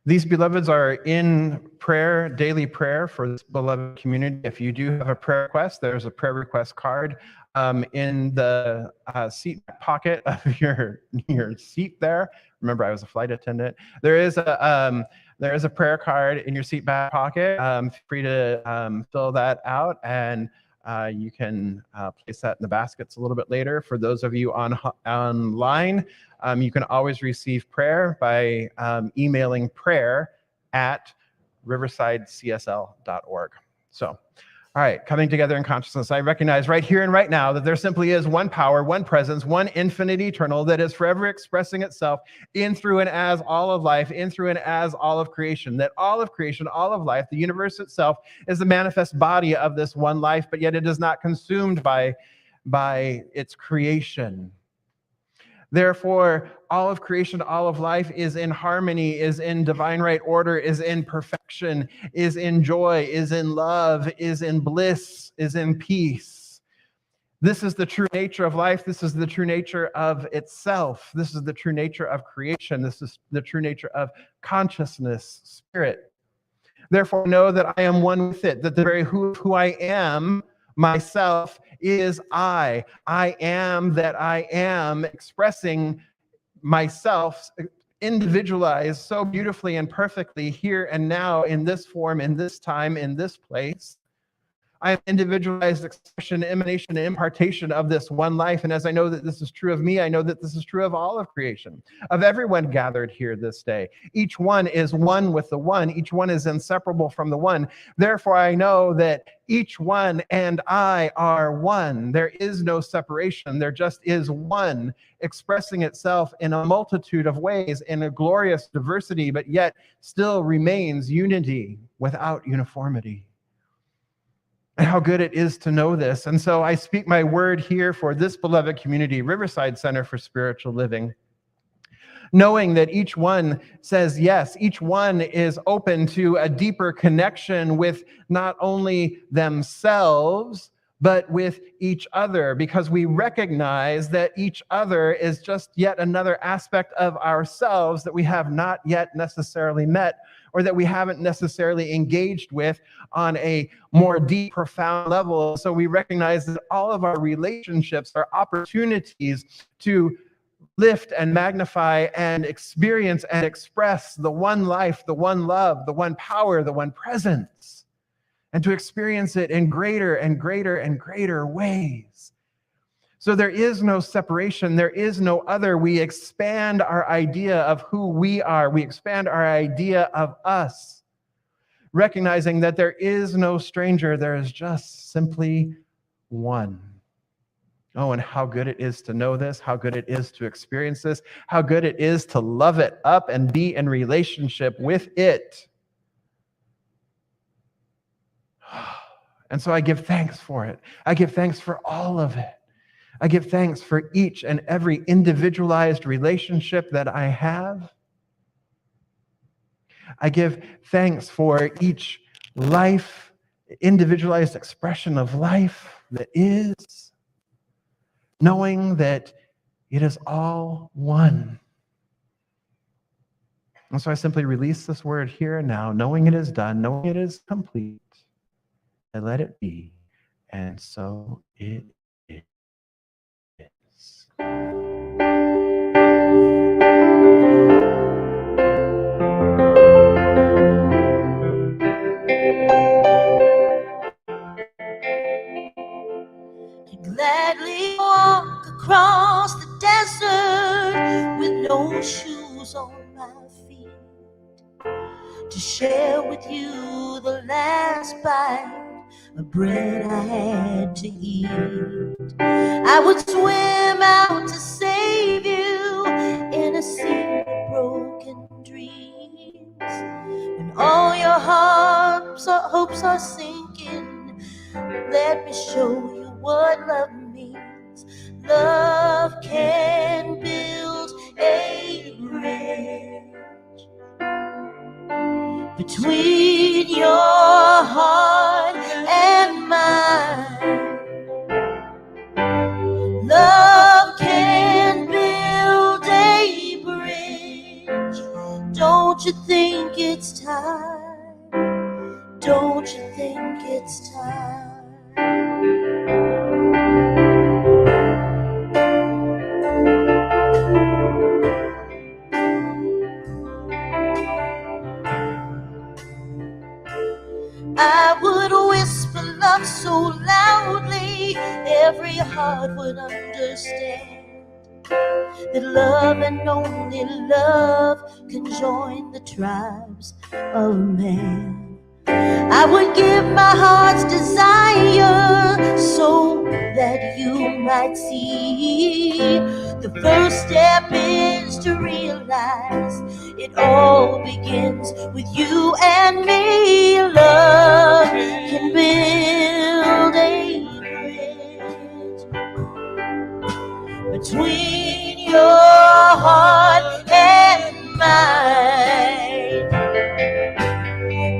These beloveds are in prayer, daily prayer for this beloved community. If you do have a prayer request, there's a prayer request card in the seat pocket of your seat there. Remember, I was a flight attendant. There is a prayer card in your seat back pocket. Feel free to fill that out, and you can place that in the baskets a little bit later. For those of you online, you can always receive prayer by emailing prayer@riversidecsl.org. So, all right, coming together in consciousness, I recognize right here and right now that there simply is one power, one presence, one infinite eternal that is forever expressing itself in, through, and as all of life, in, through, and as all of creation. That all of creation, all of life, the universe itself is the manifest body of this one life, but yet it is not consumed by its creation. Therefore, all of creation, all of life is in harmony, is in divine right order, is in perfection, is in joy, is in love, is in bliss, is in peace. This is the true nature of life. This is the true nature of itself. This is the true nature of creation. This is the true nature of consciousness, spirit. Therefore, know that I am one with it, that the very who I am, myself, is I. I am that I am, expressing myself individualized so beautifully and perfectly here and now, in this form, in this time, in this place. I am individualized expression, emanation, and impartation of this one life. And as I know that this is true of me, I know that this is true of all of creation, of everyone gathered here this day. Each one is one with the one. Each one is inseparable from the one. Therefore, I know that each one and I are one. There is no separation. There just is one, expressing itself in a multitude of ways, in a glorious diversity, but yet still remains unity without uniformity. And how good it is to know this. And so I speak my word here for this beloved community, Riverside Center for Spiritual Living, knowing that each one says yes, each one is open to a deeper connection with not only themselves, but with each other, because we recognize that each other is just yet another aspect of ourselves that we have not yet necessarily met, or that we haven't necessarily engaged with on a more deep, profound level. So we recognize that all of our relationships are opportunities to lift and magnify and experience and express the one life, the one love, the one power, the one presence, and to experience it in greater and greater and greater ways. So there is no separation. There is no other. We expand our idea of who we are. We expand our idea of us, recognizing that there is no stranger. There is just simply one. Oh, and how good it is to know this, how good it is to experience this, how good it is to love it up and be in relationship with it. And so I give thanks for it. I give thanks for all of it. I give thanks for each and every individualized relationship that I have. I give thanks for each life, individualized expression of life that is, knowing that it is all one. And so I simply release this word here and now, knowing it is done, knowing it is complete. I let it be, and so it is. feet, to share with you the last bite of bread I had to eat. I would swim out to save you in a sea of broken dreams. When all your hopes are sinking, let me show you what love means. Love can build a bridge between your heart and mine. Love can build a bridge. Don't you think it's time? Don't you think it's time? I would whisper love so loudly every heart would understand that love and only love can join the tribes of man. I would give my heart's desire so that you might see. The first step is to realize it all begins with you and me. Love can build a bridge between your heart and mine.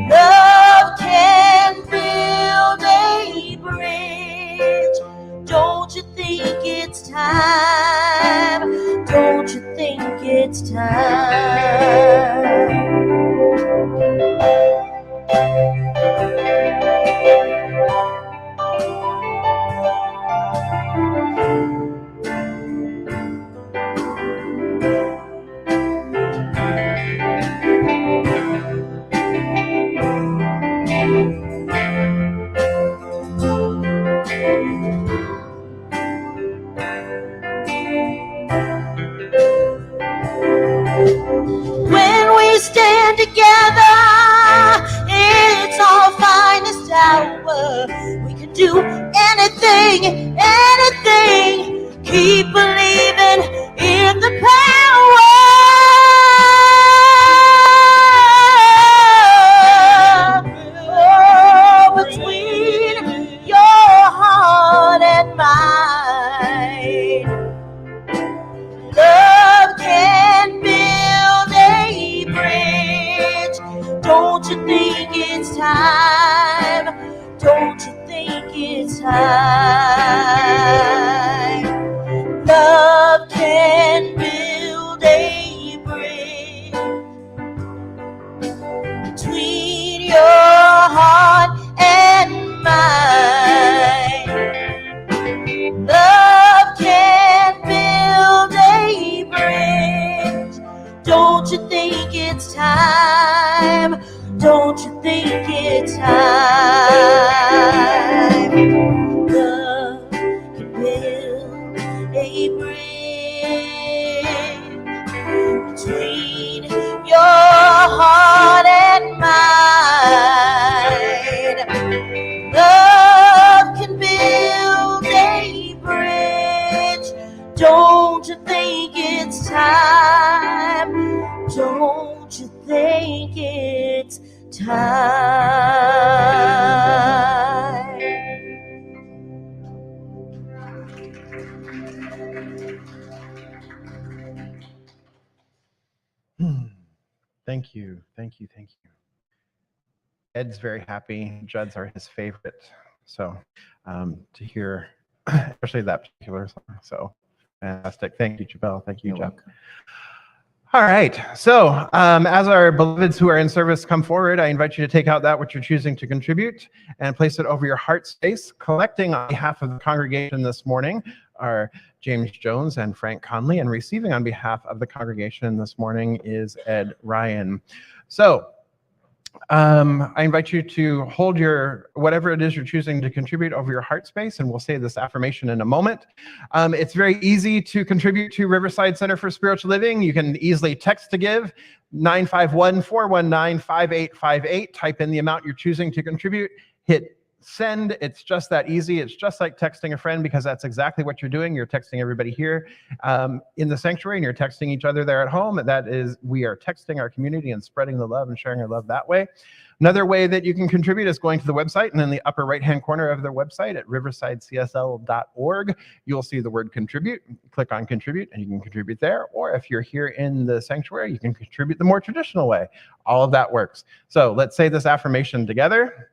Love can build a bridge. Don't you think it's time? Don't you think it's time? When we stand together, it's our finest hour. We can do anything, anything. Keep believing in the power. Oh, between your heart and mine. Love can build a bridge. Don't you think it's time? Don't you think it's time? Love can build a bridge between your heart and mine. Love can build a bridge. Don't you think it's time? Don't you think it's time? Love can build a bridge between your heart and mine. Love can build a bridge. Don't you think it's time? Don't you think it's time? Thank you, thank you, thank you. Ed's very happy. Judd's are his favorite. So to hear, especially that particular song. So fantastic. Thank you, Jabel. Thank you, Jeff. All right. So as our beloveds who are in service come forward, I invite you to take out that which you're choosing to contribute and place it over your heart space. Collecting on behalf of the congregation this morning are James Jones and Frank Conley, and receiving on behalf of the congregation this morning is Ed Ryan. So I invite you to hold your, whatever it is you're choosing to contribute over your heart space, and we'll say this affirmation in a moment. It's very easy to contribute to Riverside Center for Spiritual Living. You can easily text to give, 951-419-5858. Type in the amount you're choosing to contribute, hit send. It's just that easy. It's just like texting a friend, because that's exactly what you're doing. You're texting everybody here in the sanctuary, and you're texting each other there at home. That is, we are texting our community and spreading the love and sharing our love that way. Another way that you can contribute is going to the website, and in the upper right-hand corner of their website at riversidecsl.org, you'll see the word contribute. Click on contribute, and you can contribute there. Or if you're here in the sanctuary, you can contribute the more traditional way. All of that works. So let's say this affirmation together.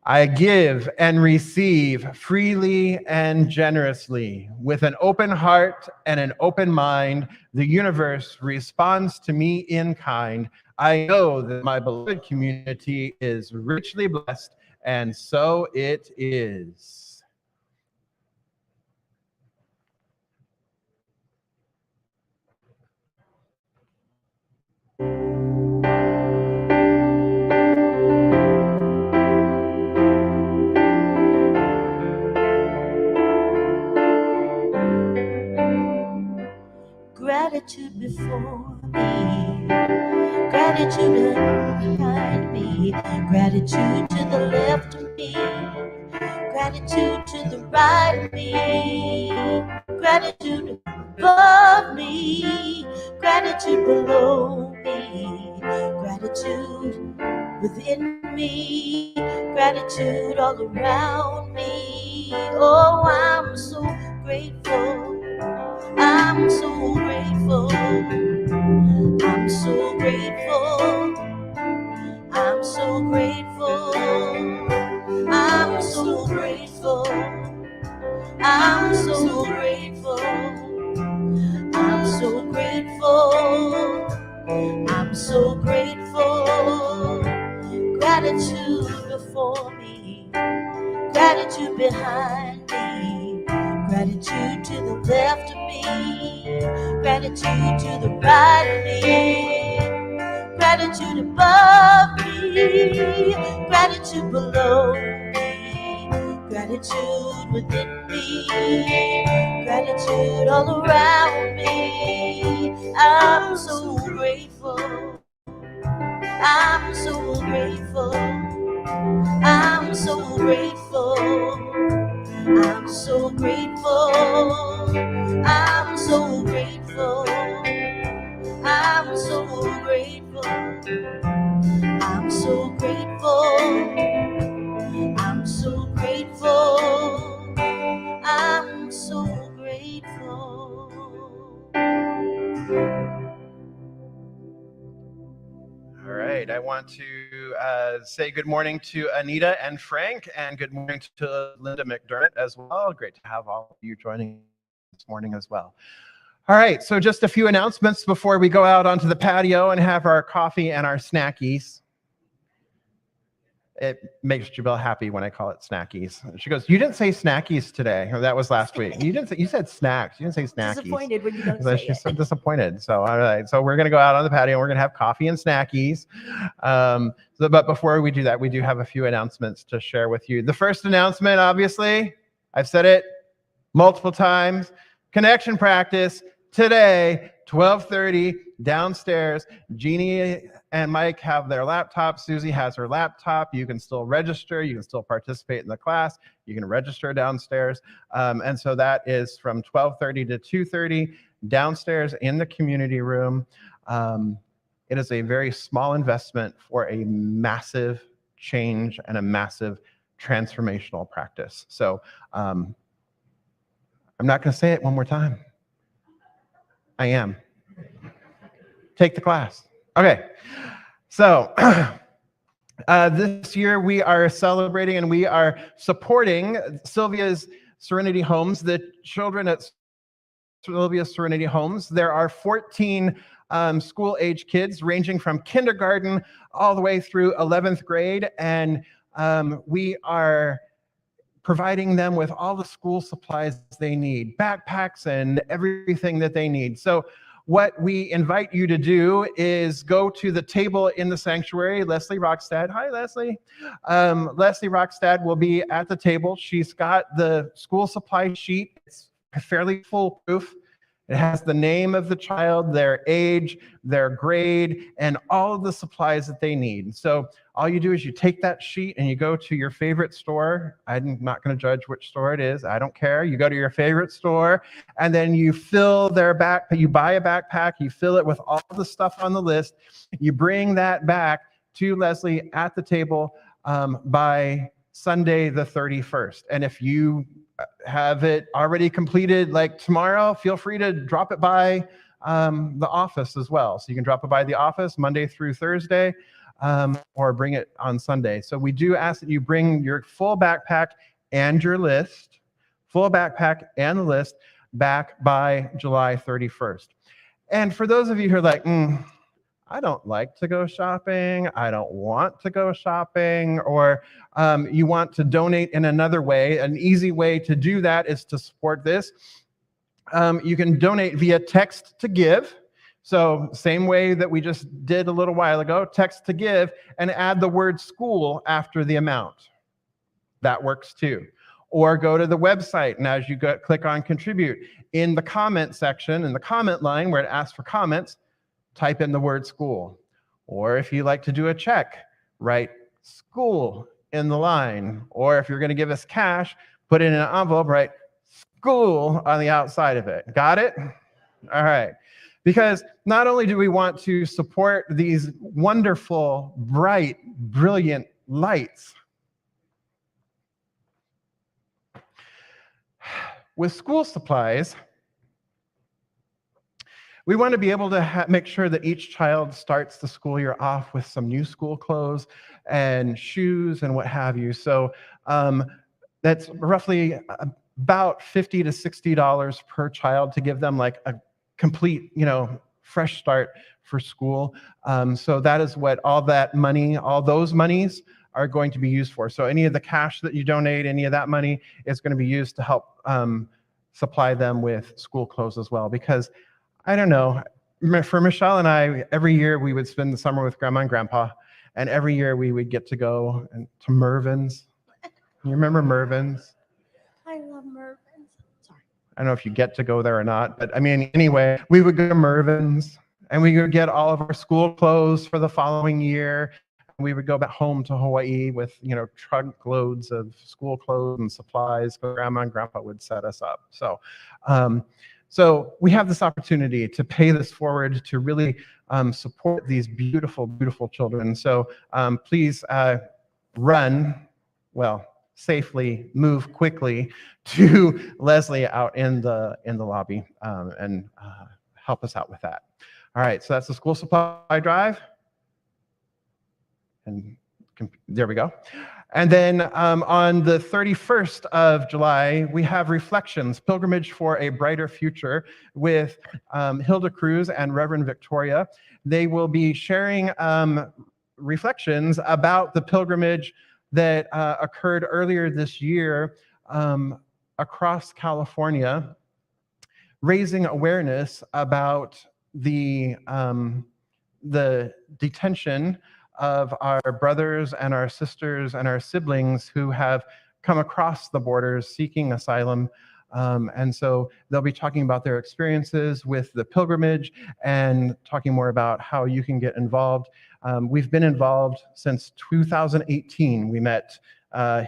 I give and receive freely and generously. With an open heart and an open mind, the universe responds to me in kind. I know that my beloved community is richly blessed, and so it is. Gratitude before me, gratitude behind me, gratitude to the left of me, gratitude to the right of me, gratitude above me, gratitude below me, gratitude within me, gratitude all around me. Oh, I'm so grateful. I'm so grateful. I'm so grateful. I'm so grateful. I'm so grateful. I'm so grateful. I'm so grateful. I'm so grateful. Gratitude before me, gratitude behind me, gratitude to the left of me, gratitude to the right of me, gratitude above me, gratitude below me, gratitude within me, gratitude all around me. I'm so grateful. I'm so grateful. I'm so grateful. I'm so grateful. I'm so grateful. I'm so grateful. I'm so grateful. I'm so grateful. I'm so grateful. All right, I want to say good morning to Anita and Frank, and good morning to Linda McDermott as well. Great to have all of you joining this morning as well. All right, so just a few announcements before we go out onto the patio and have our coffee and our snackies. It makes Jabelle happy when I call it snackies. She goes, "You didn't say snackies today," or that was last week. You didn't say, you said snacks. You didn't say snackies. Disappointed when you don't So say she's it. so disappointed. So all right, so we're gonna go out on the patio. And we're gonna have coffee and snackies. But before we do that, we do have a few announcements to share with you. The first announcement, obviously, I've said it multiple times. Connection practice today, 12:30 downstairs. Jeannie and Mike have their laptops. Susie has her laptop. You can still register. You can still participate in the class. You can register downstairs. And so that is from 12:30 to 2:30 downstairs in the community room. It is a very small investment for a massive change and a massive transformational practice. So I'm not going to say it one more time. I am. Take the class. Okay. So this year we are celebrating and we are supporting Sylvia's Serenity Homes, the children at Sylvia's Serenity Homes. There are 14 school-age kids ranging from kindergarten all the way through 11th grade, and we are providing them with all the school supplies they need, backpacks and everything that they need. So what we invite you to do is go to the table in the sanctuary. Leslie Rockstad, hi Leslie. Leslie Rockstad will be at the table. She's got the school supply sheet. It's fairly foolproof. It has the name of the child, their age, their grade, and all of the supplies that they need. So all you do is you take that sheet and you go to your favorite store. I'm not going to judge which store it is. I don't care. You go to your favorite store and then you fill their backpack. You buy a backpack, you fill it with all the stuff on the list. You bring that back to Leslie at the table by Sunday the 31st. And if you have it already completed like tomorrow, feel free to drop it by the office as well. So you can drop it by the office Monday through Thursday or bring it on Sunday. So we do ask that you bring your full backpack and your list, full backpack and the list back by July 31st. And for those of you who are like, I don't like to go shopping, I don't want to go shopping, or you want to donate in another way, an easy way to do that is to support this. You can donate via text to give. So same way that we just did a little while ago, text to give and add the word school after the amount. That works too. Or go to the website and as you click on contribute, in the comment section, in the comment line where it asks for comments, type in the word school. Or if you like to do a check, write school in the line. Or if you're going to give us cash, put it in an envelope, write school on the outside of it. Got it? All right. Because not only do we want to support these wonderful, bright, brilliant lights, with school supplies, we want to be able to make sure that each child starts the school year off with some new school clothes and shoes and what have you. So that's roughly about $50 to $60 per child to give them like a complete, fresh start for school. So that is what all that money, all those monies are going to be used for. So any of the cash that you donate, any of that money is going to be used to help supply them with school clothes as well. Because I don't know, for Michelle and I, every year we would spend the summer with Grandma and Grandpa, and every year we would get to go to Mervyn's. You remember Mervyn's? I love Mervyn's. Sorry. I don't know if you get to go there or not, but I mean, anyway, we would go to Mervyn's and we would get all of our school clothes for the following year. We would go back home to Hawaii with, trunk loads of school clothes and supplies. Grandma and Grandpa would set us up. So we have this opportunity to pay this forward to really support these beautiful, beautiful children. So please safely, move quickly to Leslie out in the lobby and help us out with that. All right, so that's the school supply drive. And there we go. And then on the 31st of July, we have Reflections, Pilgrimage for a Brighter Future with Hilda Cruz and Reverend Victoria. They will be sharing reflections about the pilgrimage that occurred earlier this year across California, raising awareness about the detention of our brothers and our sisters and our siblings who have come across the borders seeking asylum. And so they'll be talking about their experiences with the pilgrimage and talking more about how you can get involved. We've been involved since 2018. We met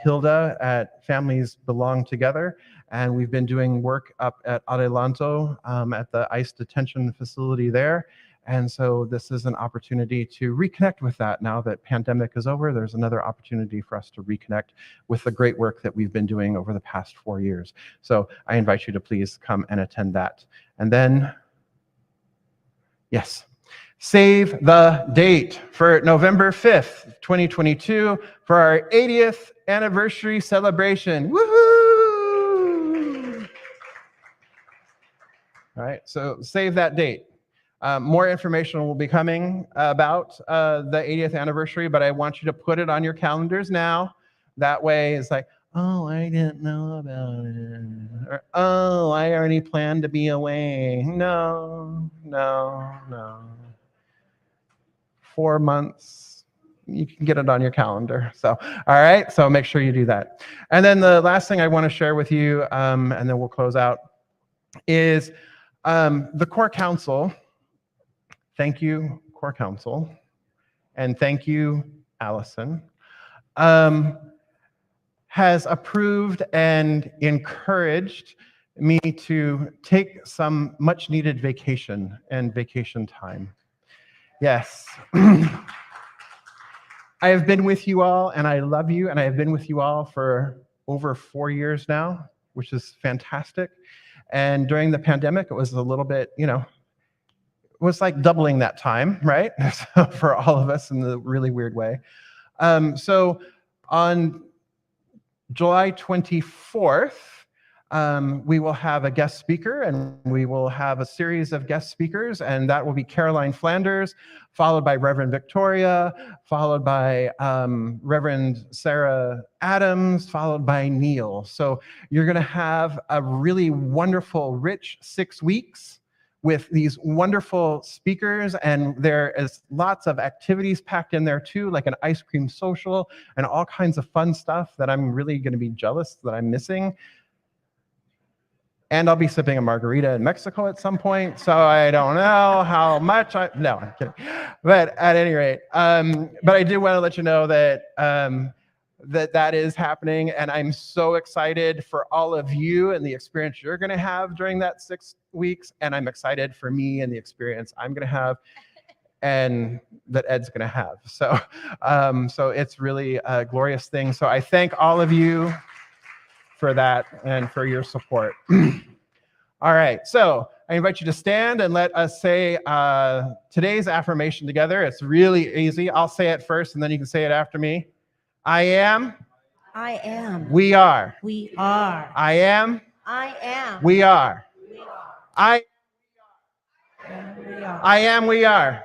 Hilda at Families Belong Together, and we've been doing work up at Adelanto at the ICE detention facility there. And so this is an opportunity to reconnect with that. Now that pandemic is over, there's another opportunity for us to reconnect with the great work that we've been doing over the past 4 years. So I invite you to please come and attend that. And then, yes, save the date for November 5th, 2022 for our 80th anniversary celebration. Woohoo! All right, so save that date. More information will be coming about the 80th anniversary, but I want you to put it on your calendars now. That way it's like, oh, I didn't know about it. Or, oh, I already planned to be away. No, no, no. 4 months. You can get it on your calendar. So, all right. So make sure you do that. And then the last thing I want to share with you, and then we'll close out, is the Core Council. Thank you, Core Council. And thank you, Allison. Has approved and encouraged me to take some much needed vacation and vacation time. Yes. I have been with you all and I love you, and I have been with you all for over 4 years now, which is fantastic. And during the pandemic, it was a little bit, it was like doubling that time, right? For all of us in a really weird way. So on July 24th, we will have a guest speaker, and we will have a series of guest speakers, and that will be Caroline Flanders, followed by Reverend Victoria, followed by Reverend Sarah Adams, followed by Neil. So you're going to have a really wonderful, rich 6 weeks with these wonderful speakers, and there is lots of activities packed in there too, like an ice cream social and all kinds of fun stuff that I'm really going to be jealous that I'm missing. And I'll be sipping a margarita in Mexico at some point, so I don't know how much no, I'm kidding. But at any rate, but I do want to let you know that that is happening, and I'm so excited for all of you and the experience you're going to have during that 6 weeks, and I'm excited for me and the experience I'm going to have and that Ed's going to have. So, so it's really a glorious thing. So I thank all of you for that and for your support. All right, so I invite you to stand and let us say today's affirmation together. It's really easy. I'll say it first, and then you can say it after me. I am. I am. We are. We are. I am. I am. We are. We are. I We are. I am. We are.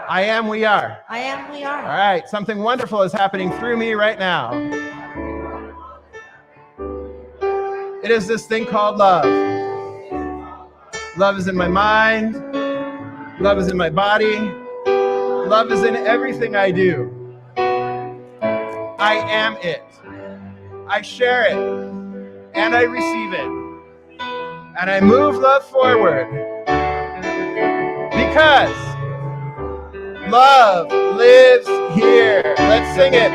I am. We are. I am. We are. All right, something wonderful is happening through me right now. It is this thing called love. Love is in my mind. Love is in my body. Love is in everything I do. I am it. I share it. And I receive it. And I move love forward. Because love lives here. Let's sing it.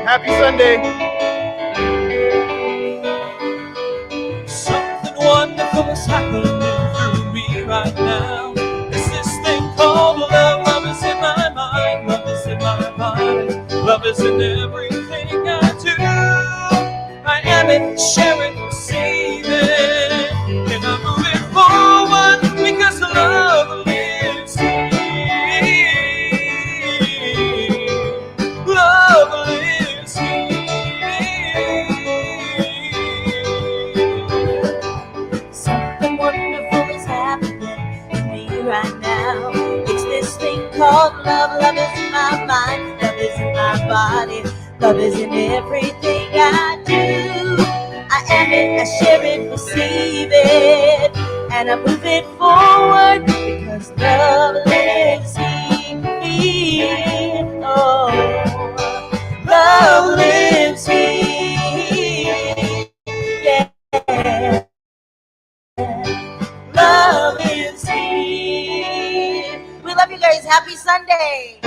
Happy Sunday. Something wonderful is happening through me right now. It's this thing called love. Love is in my mind. Love is in my body. Love is in everything I do. I am it, share it, receive it. And I'm moving forward because love lives here. Love lives here. Something wonderful is happening to me right now. It's this thing called love. Love is in my mind. Love is in my body. Love is in everything I do. I am it, I share it, receive it, and I move it forward because love lives here. Oh, love lives here. Yeah. Love is here. We love you guys. Happy Sunday.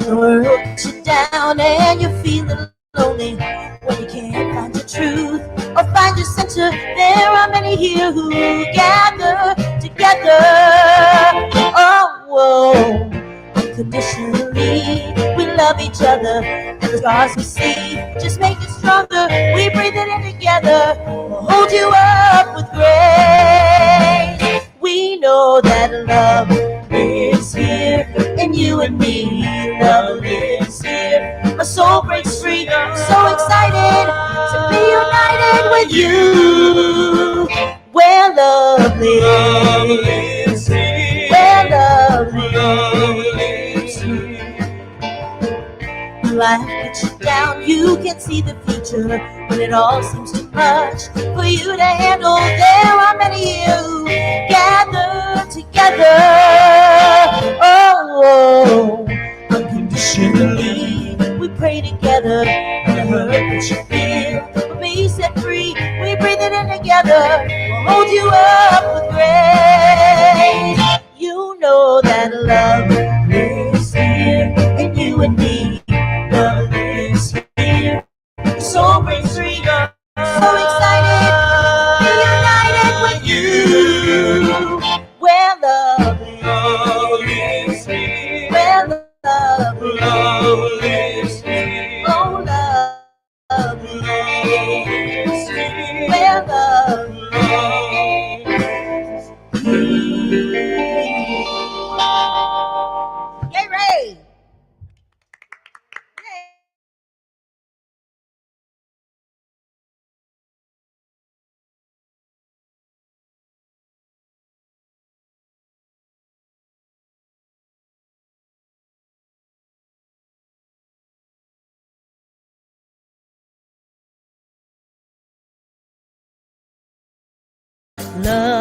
The world gets you down and you're feeling lonely when you can't find your truth or find your center. There are many here who gather together. Oh, whoa. Unconditionally, we love each other, and the scars we see just make it stronger. We breathe it in together. We'll hold you up with grace. We know that love lives here in you and me. Love lives here. My soul breaks free. So excited to be united with with you. Where love lives, where love lives. Life puts you down, you can see the future, but it all seems too much for you to handle. There are many you gathered together. Oh, unconditionally, we pray together. The hurt that you feel will be set free. We breathe it in together. We'll hold you up with grace. You know that love lives here in you and me. Love lives here. Your soul brings freedom. So excited, reunited with you. Where love lives here. Where love lives here. Oh, love lives here. Where love lives here. Yay, Ray! Love